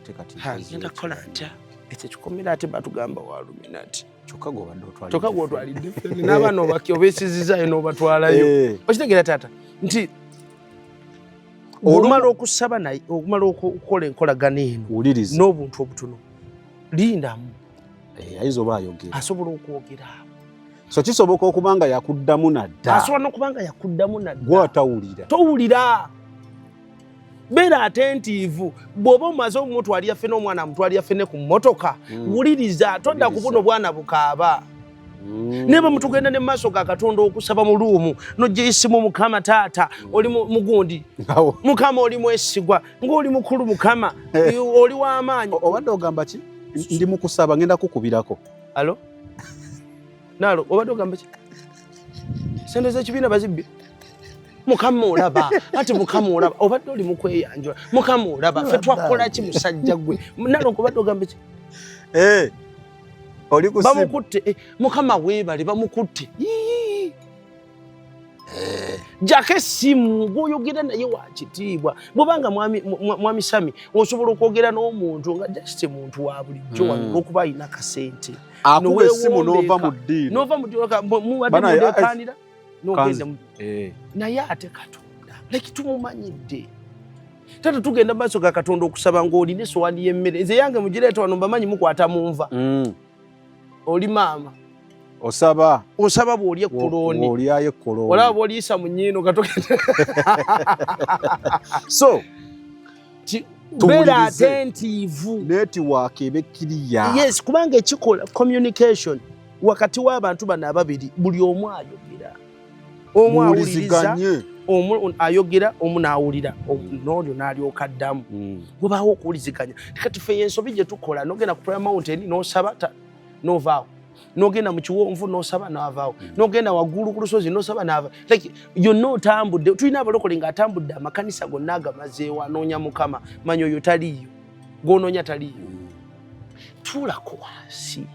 ngenda kukola ntya ekyo kikomera ate batugamba waluminati kyokka gw'otwalidde ffene n'abaana obeesizizaayo n'obatwalayo okitegeera taata nti olumala okusaba naye okumala okukola enkolagana eno n'obuntu obutono lindamu ayinza oba ayogera asobola okwogera so kisoboka okuba nga yakuddamu nadda asobola n'okuba nga yakuddamu nadda gw'atawulira towulira beera atentiivu bw'oba omaze omutwalira ffene omwana amutwalira ffene ku mmotoka wuliriza todda ku buno bwana bukaaba ne bwe mutugenda ne maaso ga Katonda okusaba mu luumu n'ojja isimu Mukama taata oli mugundi Mukama oli mwesigwa ng'oli mukulu Mukama oli w'amaanyi obadde ogamba ki ndi mu kusaba ngenda kukubirako alo nalo obadde ogamba ki sente z'ekibiina bazibbye Mukama olaba ati Mukama olaba obadde oli mu kweyanjula Mukama olaba ffe twakola ki musajja gwe nalo obadde ogamba ki bamukutte Mukama weebale bamukutte jaka essimu gw'oyogera naye wa kitiibwa bw'obanga mwami Sami osobola okwogera n'omuntu nga just muntu wa bulijjo wano okuba alina kasente akuba essimu n'ova mu ddiini muwadde mudekanira n'ogenda naye ate Katonda leki tumumanyidde tata tugenda maaso ga Katonda okusaba ng'olina essowaani y'emmere nze yange mugireeta wano mbamanyi mukwata mu nva oli maama osaba bw'oli ekkoloni olaba bw'oliyisa mu nnyiino katogenda so beera atentiivu netiwaaka ebekkiriya yes kubanga ekikola communication wakati w'abantu bano ababiri buli omu ayogera omu awuliriza omu ayogera omu n'awulira n'olyo n'alyoka addamu webaawo okuwuliziganya kati ffe ensobi gye tukola n'ogenda ku Prayer Mountain n'osaba n'ovaawo n'ogenda mu kiwonvu n'osaba n'avaawo n'ogenda waggulu ku lusozi n'osaba n'ava like yonna otambudde tulina abalokole ng'atambudde amakanisa gonna agamazeewo anoonya Mukama manya oyo taliiyo gw'onoonya taliiyo tuulako wansi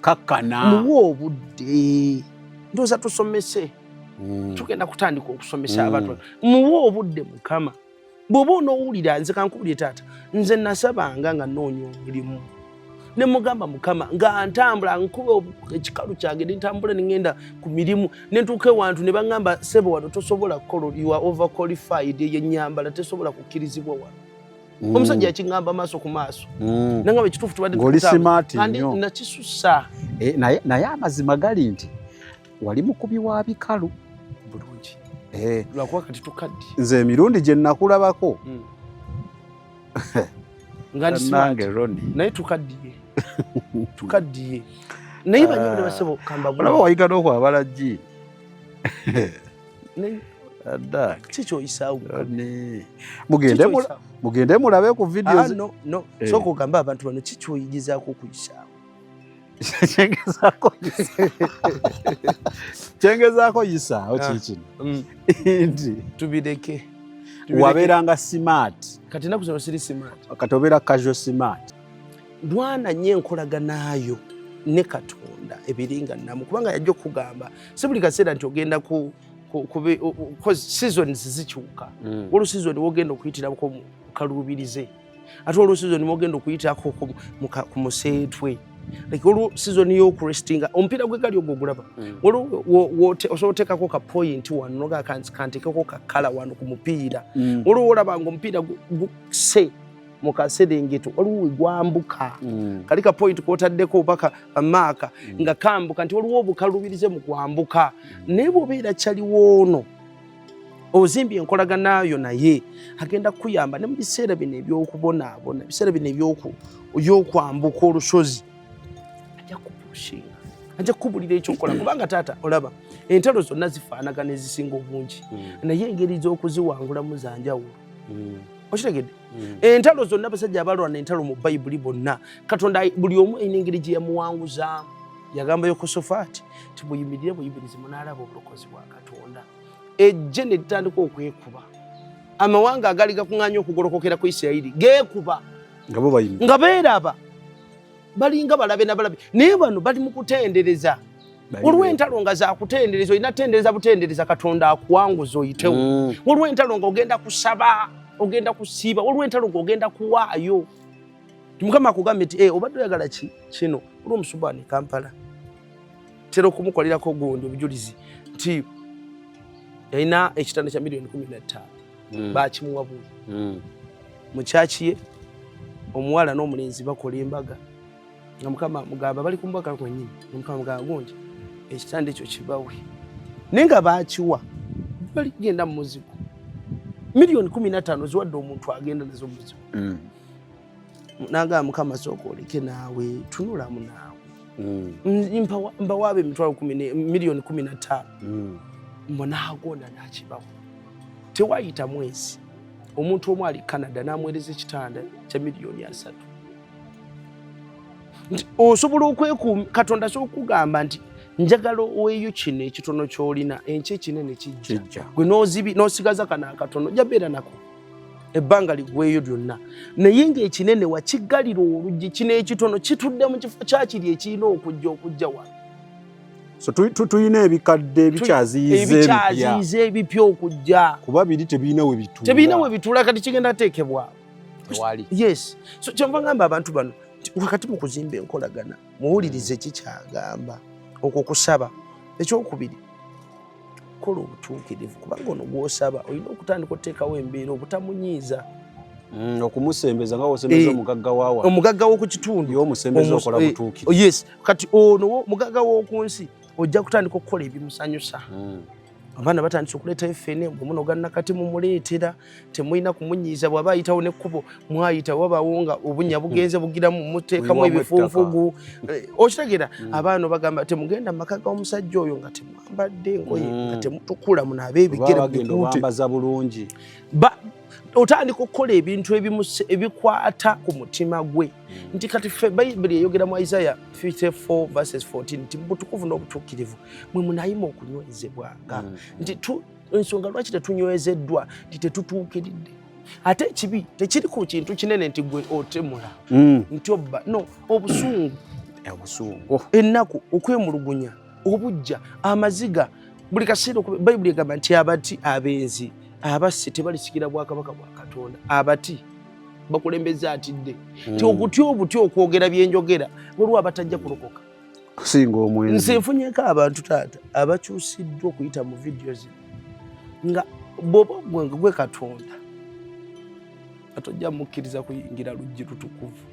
kakkana muwe obudde ndowooza tusomese tugenda kutandika okusomesa abantu muwe obudde mukama bw'oba onoowulira nze kankubulye taata nze nasabanga nga nnoonya omirimu ne mugamba mukama nga ntambula nkube ekikalu kyange ne ntambula ne ngenda ku mirimu ne ntuuka ewantu ne baŋŋamba ssebo wano tosobola kukola you are overqualified eyennyambala tesobola kukkirizibwa wano omusajja yakiŋŋamba maaso ku maaso nangamba ekituufu tubadde kandi nakisussa naye amazima gali nti wali mukubi wa bikalu bulungi lwakuba kati tukaddi nze emirundi gye nakulabako nga ndi naye tukaddiye naye banyama ne basebo kamba bulaba wayiga n'okwabala jji kikyoyisaawo mugende mulabe ku videos no sooka ogamba abantu bano kikyoyigizaako okuyisaawo kyengezaako yisaawo kikino nti tubireke wabeeranga smart kati naku zino siri smart kati obeera casual smart lwana nnyo enkolaganaayo ne Katonda ebiringa namu kubanga yajja okugamba si buli kaseera nti ogenda seasons zikyuka olwo season wogenda okuyitirako mu kaluubirize ate olwo season wogenda okuyitirako ku museetwe olwo season y'okurestinga omupiira gwe gali ogwo ogulaba olwo osobola oteekako ka point wano noga kanteekako ka kala wano ku mupiira olwo olaba nga omupiira gukse mu kaserengeto waliwo we gwambuka kali ka point kwotaddeko paka amaaka nga kambuka nti waliwo obukalubirize mu kwambuka naye bw'obeera kyaliwoono ozimbye enkolaganayo naye agenda kuyamba ne mu biseera bino ebyokubonaabona ebiseera bino ebyokwambuka olusozi ajja kupushinga ajja kukubulira ekyokukola kubanga taata olaba entalo zonna zifaanagana ezisinga obungi naye engeri z'okuziwangulamu zanjawulo okitegedde entalo zonna abasajja abalwana entalo mu bayibuli bonna Katonda buli omu ayina engeri gye yamuwanguzaamu yagamba Yekosafaati ti buyimirire buyimirize munaalaba obulokozi bwa Katonda ejje ne litandika okwekuba amawanga agali gakuŋŋaanya okugolokokera ku Isirayiri geekuba nga beeraba balinga balabe nabalabe naye bano bali mu kutendereza olw'entalo nga zakutendereza olina butendereza Katonda akuwanguza oyitewo olw'entalo nga ogenda kusaba ogenda kusiiba olw'entalo nga ogenda kuwaayo Mukama akugambye nti obadde oyagala kino olw'omusubbani Kampala tera okumukolerako gundi obujulizi nti yalina ekitanda kya miliyoni 15 bakimuwa buyi mukyaki ye omuwala n'omulenzi bakola embaga nga Mukama mugamba bali kumbaga kwennyini Mukama mugamba gundi ekitanda ekyo kibawe naye nga bakiwa bali kugenda mu muzigo miliyoni 15 ziwadde omuntu agenda nazo muzigo nagamba Mukama sooka oleke naawe tunulamu naawe mbawaabe miliyoni 15 mbonaagonda nakibawo tewayita mwezi omuntu omu ali Canada n'amuweereza ekitanda kya miliyoni 3 osobola okwekuuma Katonda asobokugamba nti njagala oweeyo kino ekitono ky'olina enkya ekinene kijja gwe n'osigaza kano akatono jabeera nako ebbanga ligweyo lyonna naye ng'ekinene wakiggalira oluggi kino ekitono kitudde mu kifo kyakiri ekirina okujja wano so tuyina ebikadde ebikyaziyiza ebipya okujja kuba biri tebirina we bituula kati kigenda teekebwa yes so kyenva ngamba abantu bano wakati mu kuzimba enkolagana muwulirize kikyagamba okwo kusaba ekyokubiri kola obutuukirivu kubanga ono gw'osaba olina okutandika oteekawo embeera obutamunyiiza okumusembeza nga wosembeza omugagga w'oku kitundu y'omusembeza okola butuukirivu yes kati ono mugagga w'oku nsi ojja kutandika okukola ebimusanyusa abaana batandise okuleetayo ffene omuno gannakati mumuleetera temulina kumunyiiza bw'aba ayitawo n'ekkubo mwayita wabawo nga obunya bugenze bugiramu muteekamu ebifunfugu okitegera abaana bagamba temugenda mu maka g'omusajja oyo nga temwambadde engoye nga temutukula munaabe ebigere bambaza bulungi otandika okukola ebintu ebikwata ku mutima gwe nti kati ffe bayibuli eyogera mu Isaiah 54:14 nti mubutukuvu n'obutuukirivu mwe munayima okunywezebwanga nti ensonga lwaki tetunywezeddwa nti tetutuukiridde ate ekibi tekiri ku kintu kinene nti gwe otemula nti obba no obusungu obusungu ennaku okwemulugunya obujja amaziga buli kaseera bayibuli egamba nti abati abenzi abasse tebalisikira bwakabaka bwa Katonda abati bakulembeza atidde ti okutya obutya okwogera byenjogera waliwo abatajja kulokoka kusinga omwenzi nze nfunyeko abantu taata abakyusiddwa okuyita mu vidiyo zino nga bw'oba ogwenga gwe Katonda atojja mukkiriza kuyingira luggi lutukuvu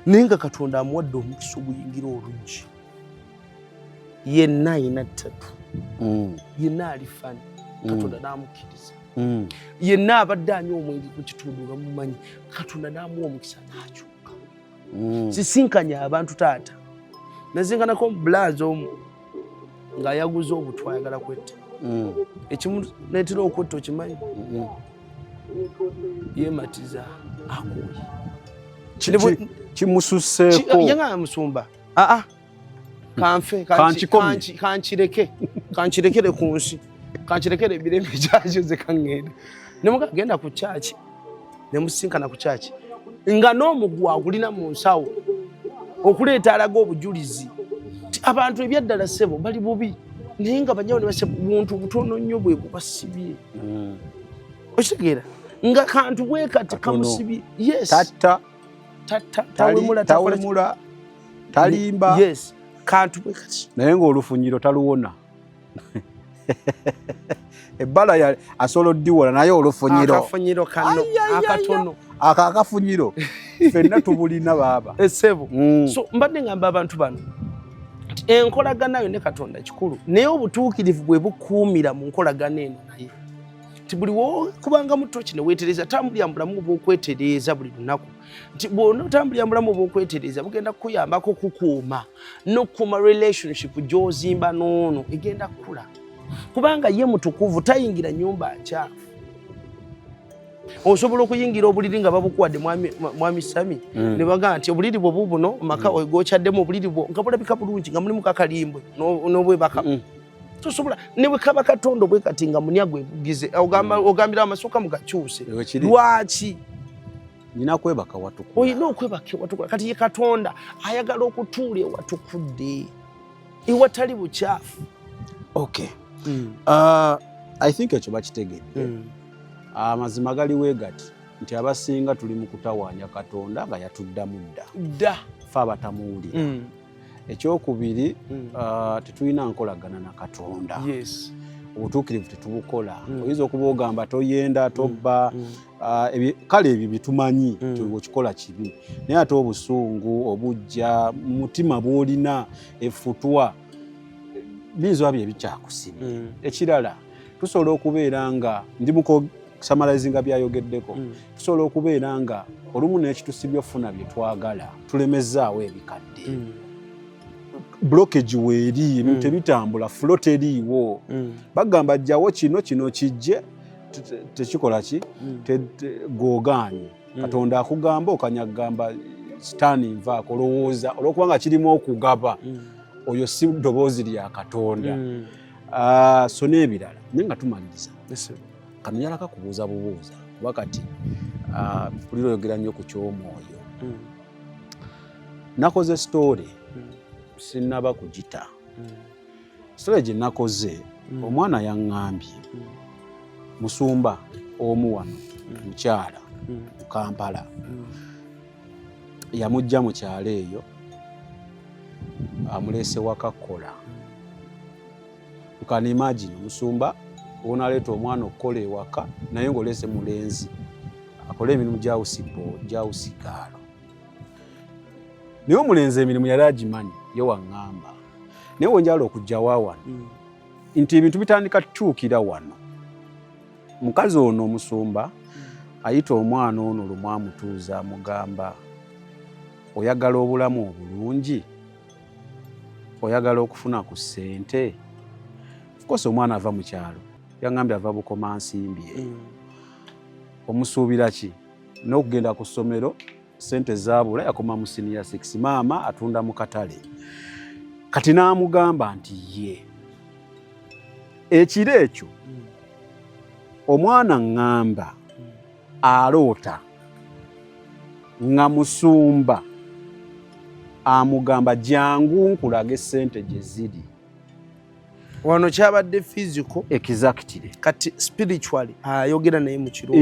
naye nga Katonda amuwadde omukisa oguyingira oluggi yenna ayina ttatu yenna alifani Katonda n'amukkiriza yenna abadde anywa omwenge ku kitundu nga mumanyi Katonda n'amuwa omukisa n'akyuka sisinkanya abantu taata nazinkanako omubulaazi omu ng'ayaguza obutwa ayagala kwetta ekimu neetera okwetta okimanyi yeematiza akuuye kimususseeko yanga musumba kanfe kankirekere ku nsi kankirekere ebirembe kyakyo ze kaŋŋenda nemuga genda ku kyaki nemusinkana ku kyaki nga n'omugwa agulina mu nsawo okuleeta alaga obujulizi abantu ebyaddala ssebo bali bubi naye nga banyawo ne base buntu butono nnyo bwe bubasibye okitegeera nga kantu bwe kati kamusibye yes tawemula talimba yes kantu bwe kati naye ng'olufunyiro taluwona ebbala asobola oddiwola naye olufunyiro akafunyiro kano akatono akafunyiro ffenna tubulina baaba essebo so mbadde ngamba abantu bano enkolagana yo ne Katonda kikulu naye obutuukirivu bwe bukuumira mu nkolagana eno naye nti buli kubanga muto kino weetereza tambulira mu bulamu bw'okwetereeza buli lunaku nti bw'onotambulira mu bulamu bw'okwetereeza bugenda kukuyambako okukuuma n'okukuuma relationship gy'ozimba n'ono egenda kukula kubanga ye mutukuvu tayingira nnyumba nkyafu osobola okuyingira obuliri nga babukuwadde mwami Sami ne bagamba nti obuliri bwo bubuno maka ogokyaddemu obuliri bwo nga bulabika bulungi nga mulimu kakalimbwe n'obwebaka tosobola ne bwe kaba Katonda bwe kati nga munyagwe bugize ogambira amasuka mugakyuse lwaki nina kwebaka watukula oyina okwebaka watukula kati ye Katonda ayagala okutuula ewatukudde ewatali bukyafu okay I think ekyo bakitegedde amazima galiwe gati nti abasinga tuli mu kutawaanya Katonda nga yatuddamu dda fe abatamuwulira ekyokubiri tetulina nkolagana na Katonda obutuukirivu tetubukola oyinza okuba ogamba toyenda tobba kale ebyo bitumanyi okikola kibi naye ate obusungu obujja mutima bw'olina effutwa biyinza bye ebikyakusibye ekirala tusobola okubeera nga ndi mukusamalizinga byayogeddeko tusobola okubeera nga olumu n'ekitusibye ofuna bye twagala tulemezaawo ebikadde blockage weeri ebintu tebitambula flow teriiwo bagamba jjawo kino kijje tekikola ki googaanye Katonda akugamba okanyagamba sitaani nvaako olowooza olwokubanga kirimu okugaba oyo si ddoboozi lya Katonda so n'ebirala naye nga tumaliriza kano yalaka kubuuza bubuuza kuba kati pulira oyogera nnyo ku ky'omwoyo nakoze story sinnaba kugita story gye nakoze omwana yaŋŋambye musumba omu wano mukyala mu Kampala yamujja mu kyalo eyo amuleese wakakola ukani imagine musumba onaleeta omwana okukola ewaka naye ng'oleese mulenzi akola emirimu gyawusigaalo naye omulenzi emirimu yali agimanyi ye waŋŋamba naye wenjala okujjawa wano nti ebintu bitandika tutuukira wano mukazi ono omusumba ayita omwana ono lumu amutuuza amugamba oyagala obulamu obulungi oyagala okufuna ku ssente ofcourse omwana ava mu kyalo yaŋŋambye ava bukomansimbye omusuubira ki n'okugenda ku ssomero ssente zaabula yakoma mu senior 6 maama atunda mu katale kati n'amugamba nti ye ekiro ekyo omwana ŋŋamba aloota nga musumba amugamba jangu nkulage ssente gye ziri. Wano kyabadde physical Exactly. kati spiritually ayogera naye mu kiro.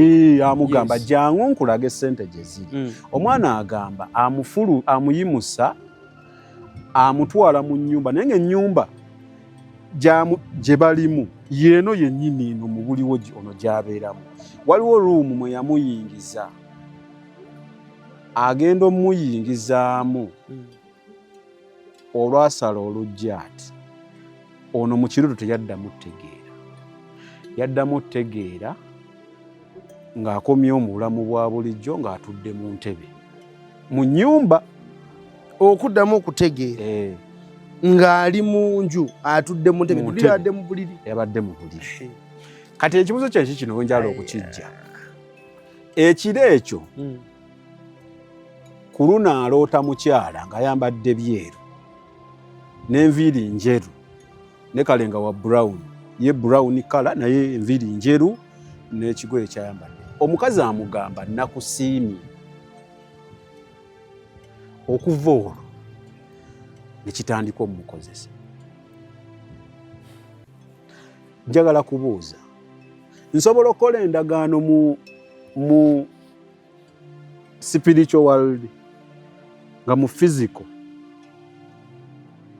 Amugamba jangu nkulage ssente gye ziri. Omwana agamba amuyimusa amutwala mu nnyumba naye ng'ennyumba gye balimu yeeno yennyini eno mu buliwo ono gy'abeeramu. Waliwo ruumu mwe yamuyingiza. Agenda omuyingizaamu olwasala olujja ati ono mu kiruto teyaddamu ttegeera. Yaddamu ttegeera ng'akomyewo mu bulamu bwa bulijjo ng'atudde mu ntebe mu nnyumba. Okuddamu okutegeera ng'ali mu nju atudde mu ntebe yabadde mu buliri. Yabadde mu buliri. Kati ekibuzo kyenki kino wenjala okukijja. Ekiro ekyo ku luno aloota mukyala ng'ayambadde byeru n'enviiri njeru ne kalenga wa brown, ye brown kala naye enviiri njeru n'ekigoye kyayambadde. Omukazi amugamba nakusiimye. Okuva olwo ne kitandika omukozesa. Njagala kubuuza, nsobola okukola endagaano mu spiritual world nga mu physical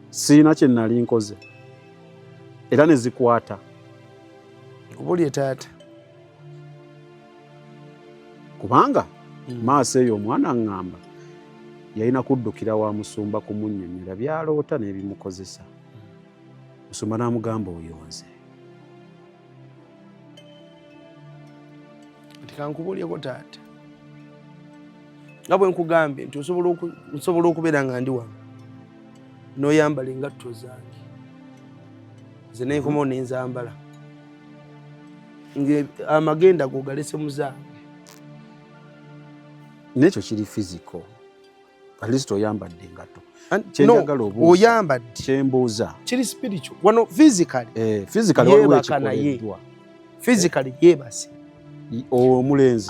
siina kye nali nkoze era ne zikwata obuli etaata kubanga maaso eyo omwana aŋŋamba yalina kuddukira wa musumba kumunnyonnyola byaloota n'ebimukozesa. Musumba n'amugamba oyonze. Kankubuulyeko taata nga bwe nkugambye nti nsobola okubeera nga ndi wano n'oyambala engatto zange nze nenkomawo nenzambala amagenda go galese mu zange. N'ekyo kiri physical. At least oyambadde engatto. Oyambadde kyembuuza kiri spiritual. Wano physically yeebaka naye physically yeebase omulenzi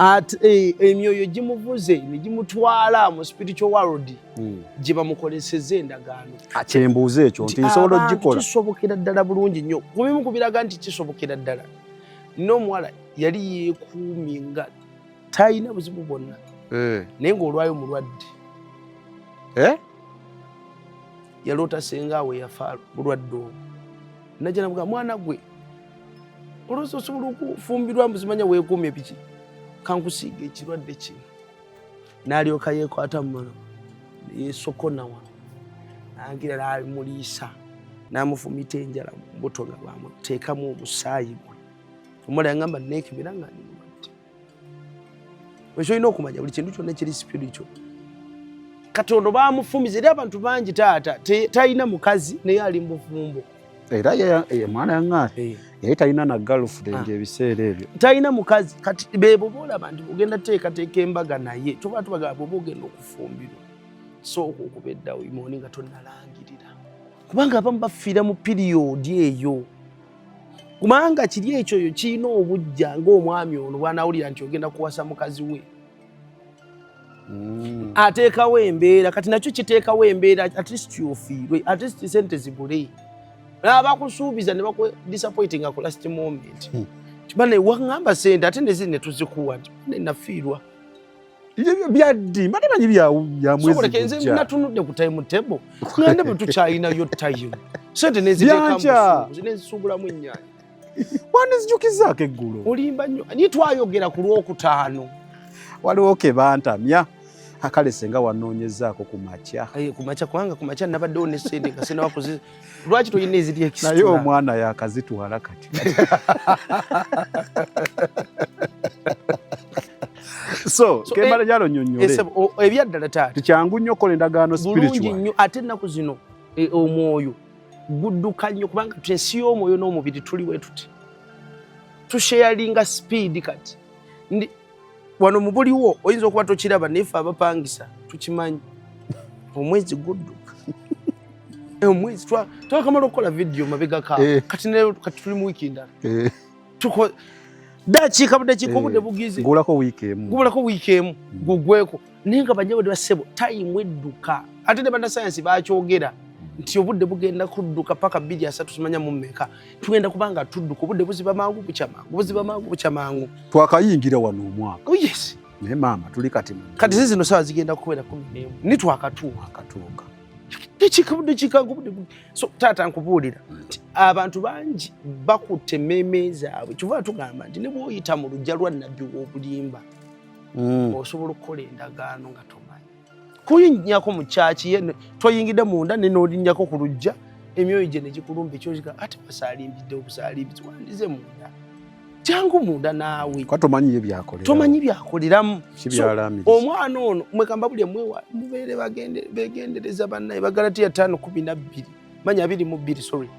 emyoyo gimuvuze ne gimutwala mu spiritual world gye bamukoleseza endagaano. Kyembuuza ekyo nti nsobola ogikola. Kisobokera ddala bulungi nnyo. Kubimu kubiraga nti kisobokera ddala. N'omuwala yali yeekuumye nga talina buzibu bwonna naye ng'olwayo mulwadde. Yaloota sengaawe yafa bulwadde obwo. Najja namugamba mwana gwe olwoozi osobola okufumbirwa muzimanya weekuumye biki kankusiiga ekirwadde kino. N'alyoka yeekwata mu mano yeesokona wano n'agira n'alimuliisa n'amufumita enjala mu mbuto nga bwamuteekamu omusaayi gwe. Omuwala yangamba neekebera nga ndi mulwadde. Ekyo olina okumanya buli kintu kyonna kiri spiritual. Katonda baamufumiza eri abantu bangi taata talina mukazi naye ali mu bufumbo. Era mwana yaŋŋaate yali talina na girlfriend ebiseera ebyo. Talina mukazi kati beebo boolaba nti ogenda teekateeka embaga naye toba tubagamba bwoba ogenda okufumbirwa sooka okuba eddawo imooni nga tonnalangirira kubanga abamu bafiira mu piriyodi eyo. Kubanga kiri ekyo yo kirina obujja ng'omwami ono bw'anaawulira nti ogenda kuwasa mukazi we. Ateekawo embeera kati nakyo kiteekawo embeera at least yofiirwe at least sente zibule. Abakusuubiza ne bakudisappointinga ku last moment. Kibane waŋŋamba sente ate neziri ne tuzikuwa nti nafiirwa. Ebyo byaddi mbadde manyi bya mwezi gujja. Nze natunudde ku time table ngende bwe tukyalinayo time. Sente neziteeka mu nezisuubulamu ennyaanya. Wanezijjukizaako eggulo. Olimba nnyo naye twayogera ku Lwokutaano. Waliwo ke bantamya akale senga wanoonyezaako ku makya. Ku makya kubanga ku makya nabaddewo ne ssente nga sinnabakoze. Lwaki toyina eziri ekisitula? Naye omwana yakazitwala kati. So kembala gyalo nnyonnyole. Ebyaddala taata. Kyangu nnyo okukola endagaano spiritual. Bulungi nnyo ate ennaku zino omwoyo gudduka nnyo kubanga ensi y'omwoyo n'omubiri tuli bwe tuti. Tusharinga speed kati. Wano mu buliwo oyinza okuba tokiraba naye ffe abapangisa tukimanyi. Omwezi gudduka. Omwezi twakamala okukola video mabega kaabo kati tuli mu wiiki endala. Dakiika budde bugize. Ngulako wiiki emu. Gubulako wiiki emu gugweko. Ninga banyawo basebo time edduka. Ate ne bana science bakyogera nti obudde bugenda kudduka paka 2-3 tumanya mu mmeka. Tugenda kubanga tudduka obudde buziba mangu bucha mangu. Twakayingira wano omwaka. Oh yes. Ne mama tuli kati. Kati zino sawa zigenda kubeera 11. Ni twakatuuka. So tata nkubuulira nti abantu bangi bakutte meme zaabwe kiva tugamba nti ne bw'oyita mu lujja lwa nnabbi w'obulimba osobola okukola endagaano nga tomanyi kuyinnyako mu kyaki ye toyingidde munda ne n'olinnyako ku lujja emyoyo gye ne gikulumba ekyoziga ate basaalimbidde obusaalimbidde wandize munda jangu munda naawe tomanyi byakoleramu omwana ono mwekamba buli mubeere begendereza bannaye Bagalatiya 5:12 manya 22 sorry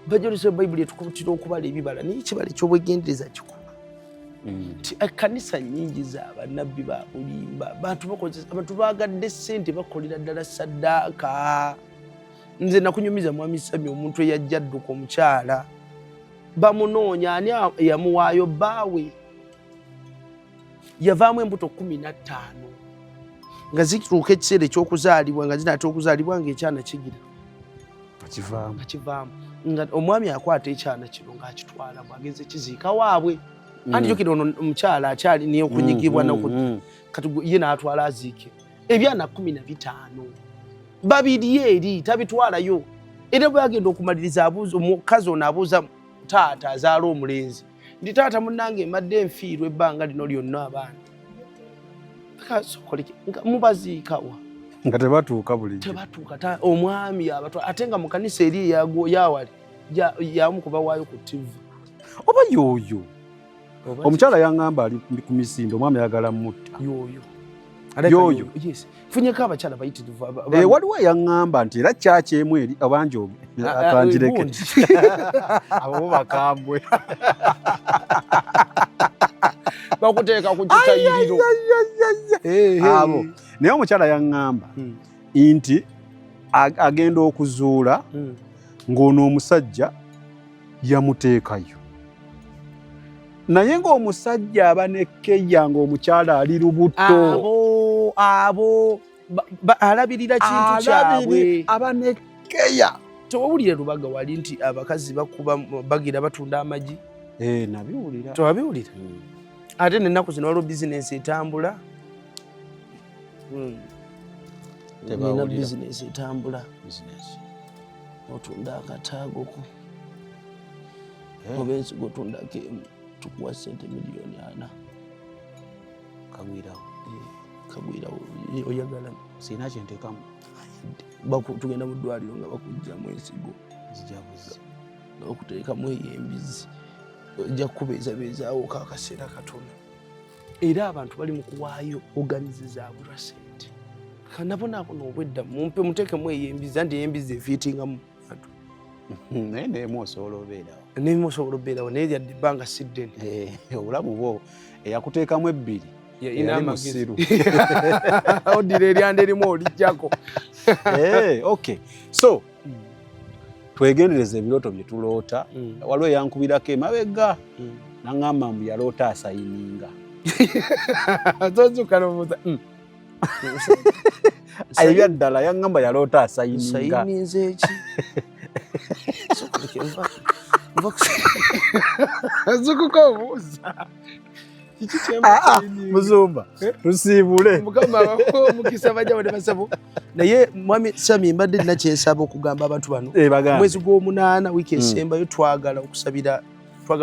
bajolese Bayibuli etukubutira okubala ebibala naye ekibala eky'obwegendereza kikulu nti ekkanisa nnyingi z'abannabbi ba bulimba abantu baagadde ssente bakolera ddala saddaaka nze nakunyumiza mwami Sami omuntu eyajja adduka omukyala bamunoonya ani yamuwaayo bbaawe yavaamu embuto 15 nga zituuka ekiseera eky'okuzaalibwa nga zinaate okuzaalibwa ng'ekyana kigira akivaamu nga omwami akwata ekyana kino ng'akitwala bw'agenze kiziika waabwe anti jokira ono omukyala akyali niyo okunyigibwa kati ye n'atwala aziike ebyana 15 babiri eri tabitwalayo era bwe yagenda okumaliriza abuuza omukazi ono abuuza taata azaala omulenzi ndi taata munnange emadde enfiirwa ebbanga lino lyonna abaana nga mubaziikawa nga tebatuuka bulijjo omwami abatwala ate nga mu kanisa eri yawali yamukuba waayo ku TV oba yoyo omukyala yaŋŋamba ali ku misinde omwami ayagala mutta yoyo yes funyeko abakyala bayitirivu waliwo yaŋŋamba nti era kyaki emu eri abanje akanjireke abo bakambwe bakuteeka ku kitayiriro abo naye omukyala yaŋŋamba nti agenda okuzuula ng'ono omusajja yamuteekayo naye ng'omusajja aba nekkeya ng'omukyala ali lubuto abo alabirira kintu kyabwe aba nekkeya tewawulire Lubaga wali nti abakazi bakuba bagira batunda amagi nabiwulira tewabiwulira ate n'ennaku zino waliwo bizinensi etambula nina bizinensi etambula otunda akataagoko oba ensigo otundako emu tukuwa sente miliyoni 4 kagwirawo oyagala sina kyenteekamu tugenda mu ddwaliro nga bakugjamu ensigo zijabuza nga bakuteekamu ey'embizi ojja kukubeezabeezaawo akaseera katono era abantu bali mu kuwaayo oganize zaabulwa sente kanabo naako n'obwedda mumpe muteekemu ey'embizi anti ey'embizi efiitingamu bantu naye neemu osobola obeerawo neemu osobola obeerawo naye lyadde ebbanga si ddene obulamu bwo eyakuteekamu 2 yali musiru odira eryanda erimu olijjako okay so twegendereza ebirooto bye tuloota waliwo eyankubirako emabega naŋŋamba mbu yaloota asayininga zozukalooza ebyaddala yaŋŋamba yaloota asayininga sayininze eki zukuka obuuza Muzumba tusiibule mukama mukisa bajja ne basabo naye mwami Sami mbadde nina kyensaba okugamba abantu bano mwezi gw'omunaana wiiki esembayo twagala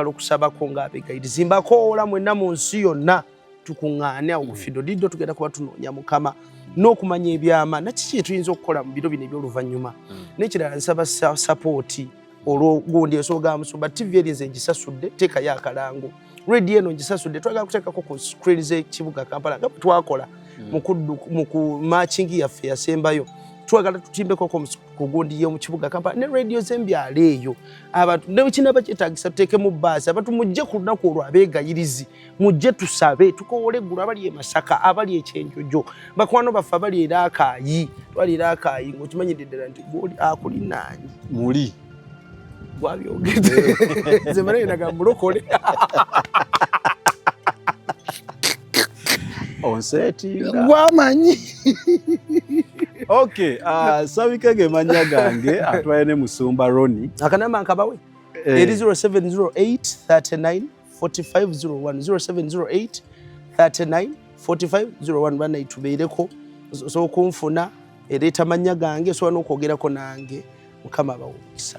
okusabako ng'abegaidi zimbakoola mwenna mu nsi yonna tukuŋŋaane awo ku Fido Dido tugenda kuba tunoonya Mukama n'okumanya ebyama nakiki tuyinza okukola mu biro bino eby'oluvannyuma n'ekirala nsaba sapooti olw'ogundi ensonga Musumba TV erinze ngisasudde teekayo akalango radio eno ngisasudde twagala kuteekako ku screen z'ekibuga Kampala nga twakola mu matching yaffe yasembayo twagala tutimbeko ku gundi yo mu kibuga Kampala ne radio z'embyalo eyo abantu ne kinaba kyetaagisa tuteeke mu bbaasi abantu mujje ku lunaku olwo abeegayirizi mujje tusabe tukowole eggulu abali e Masaka abali e Kyenjojo bakwano baffe abali era Akaayi twali era Akaayi ng'okimanyidde ddala nti gwoli akulinaanyi muli gwabyogedde nze mala naga mulokole konsetinga gwamanyi okay sabike ge manya gange atwaye ne musumba Roni akanamba nkabawe eri 0708 39 4501 0708 bana itubeireko so kunfuna ereta manya gange so n'okwogerako nange mukama abawukisa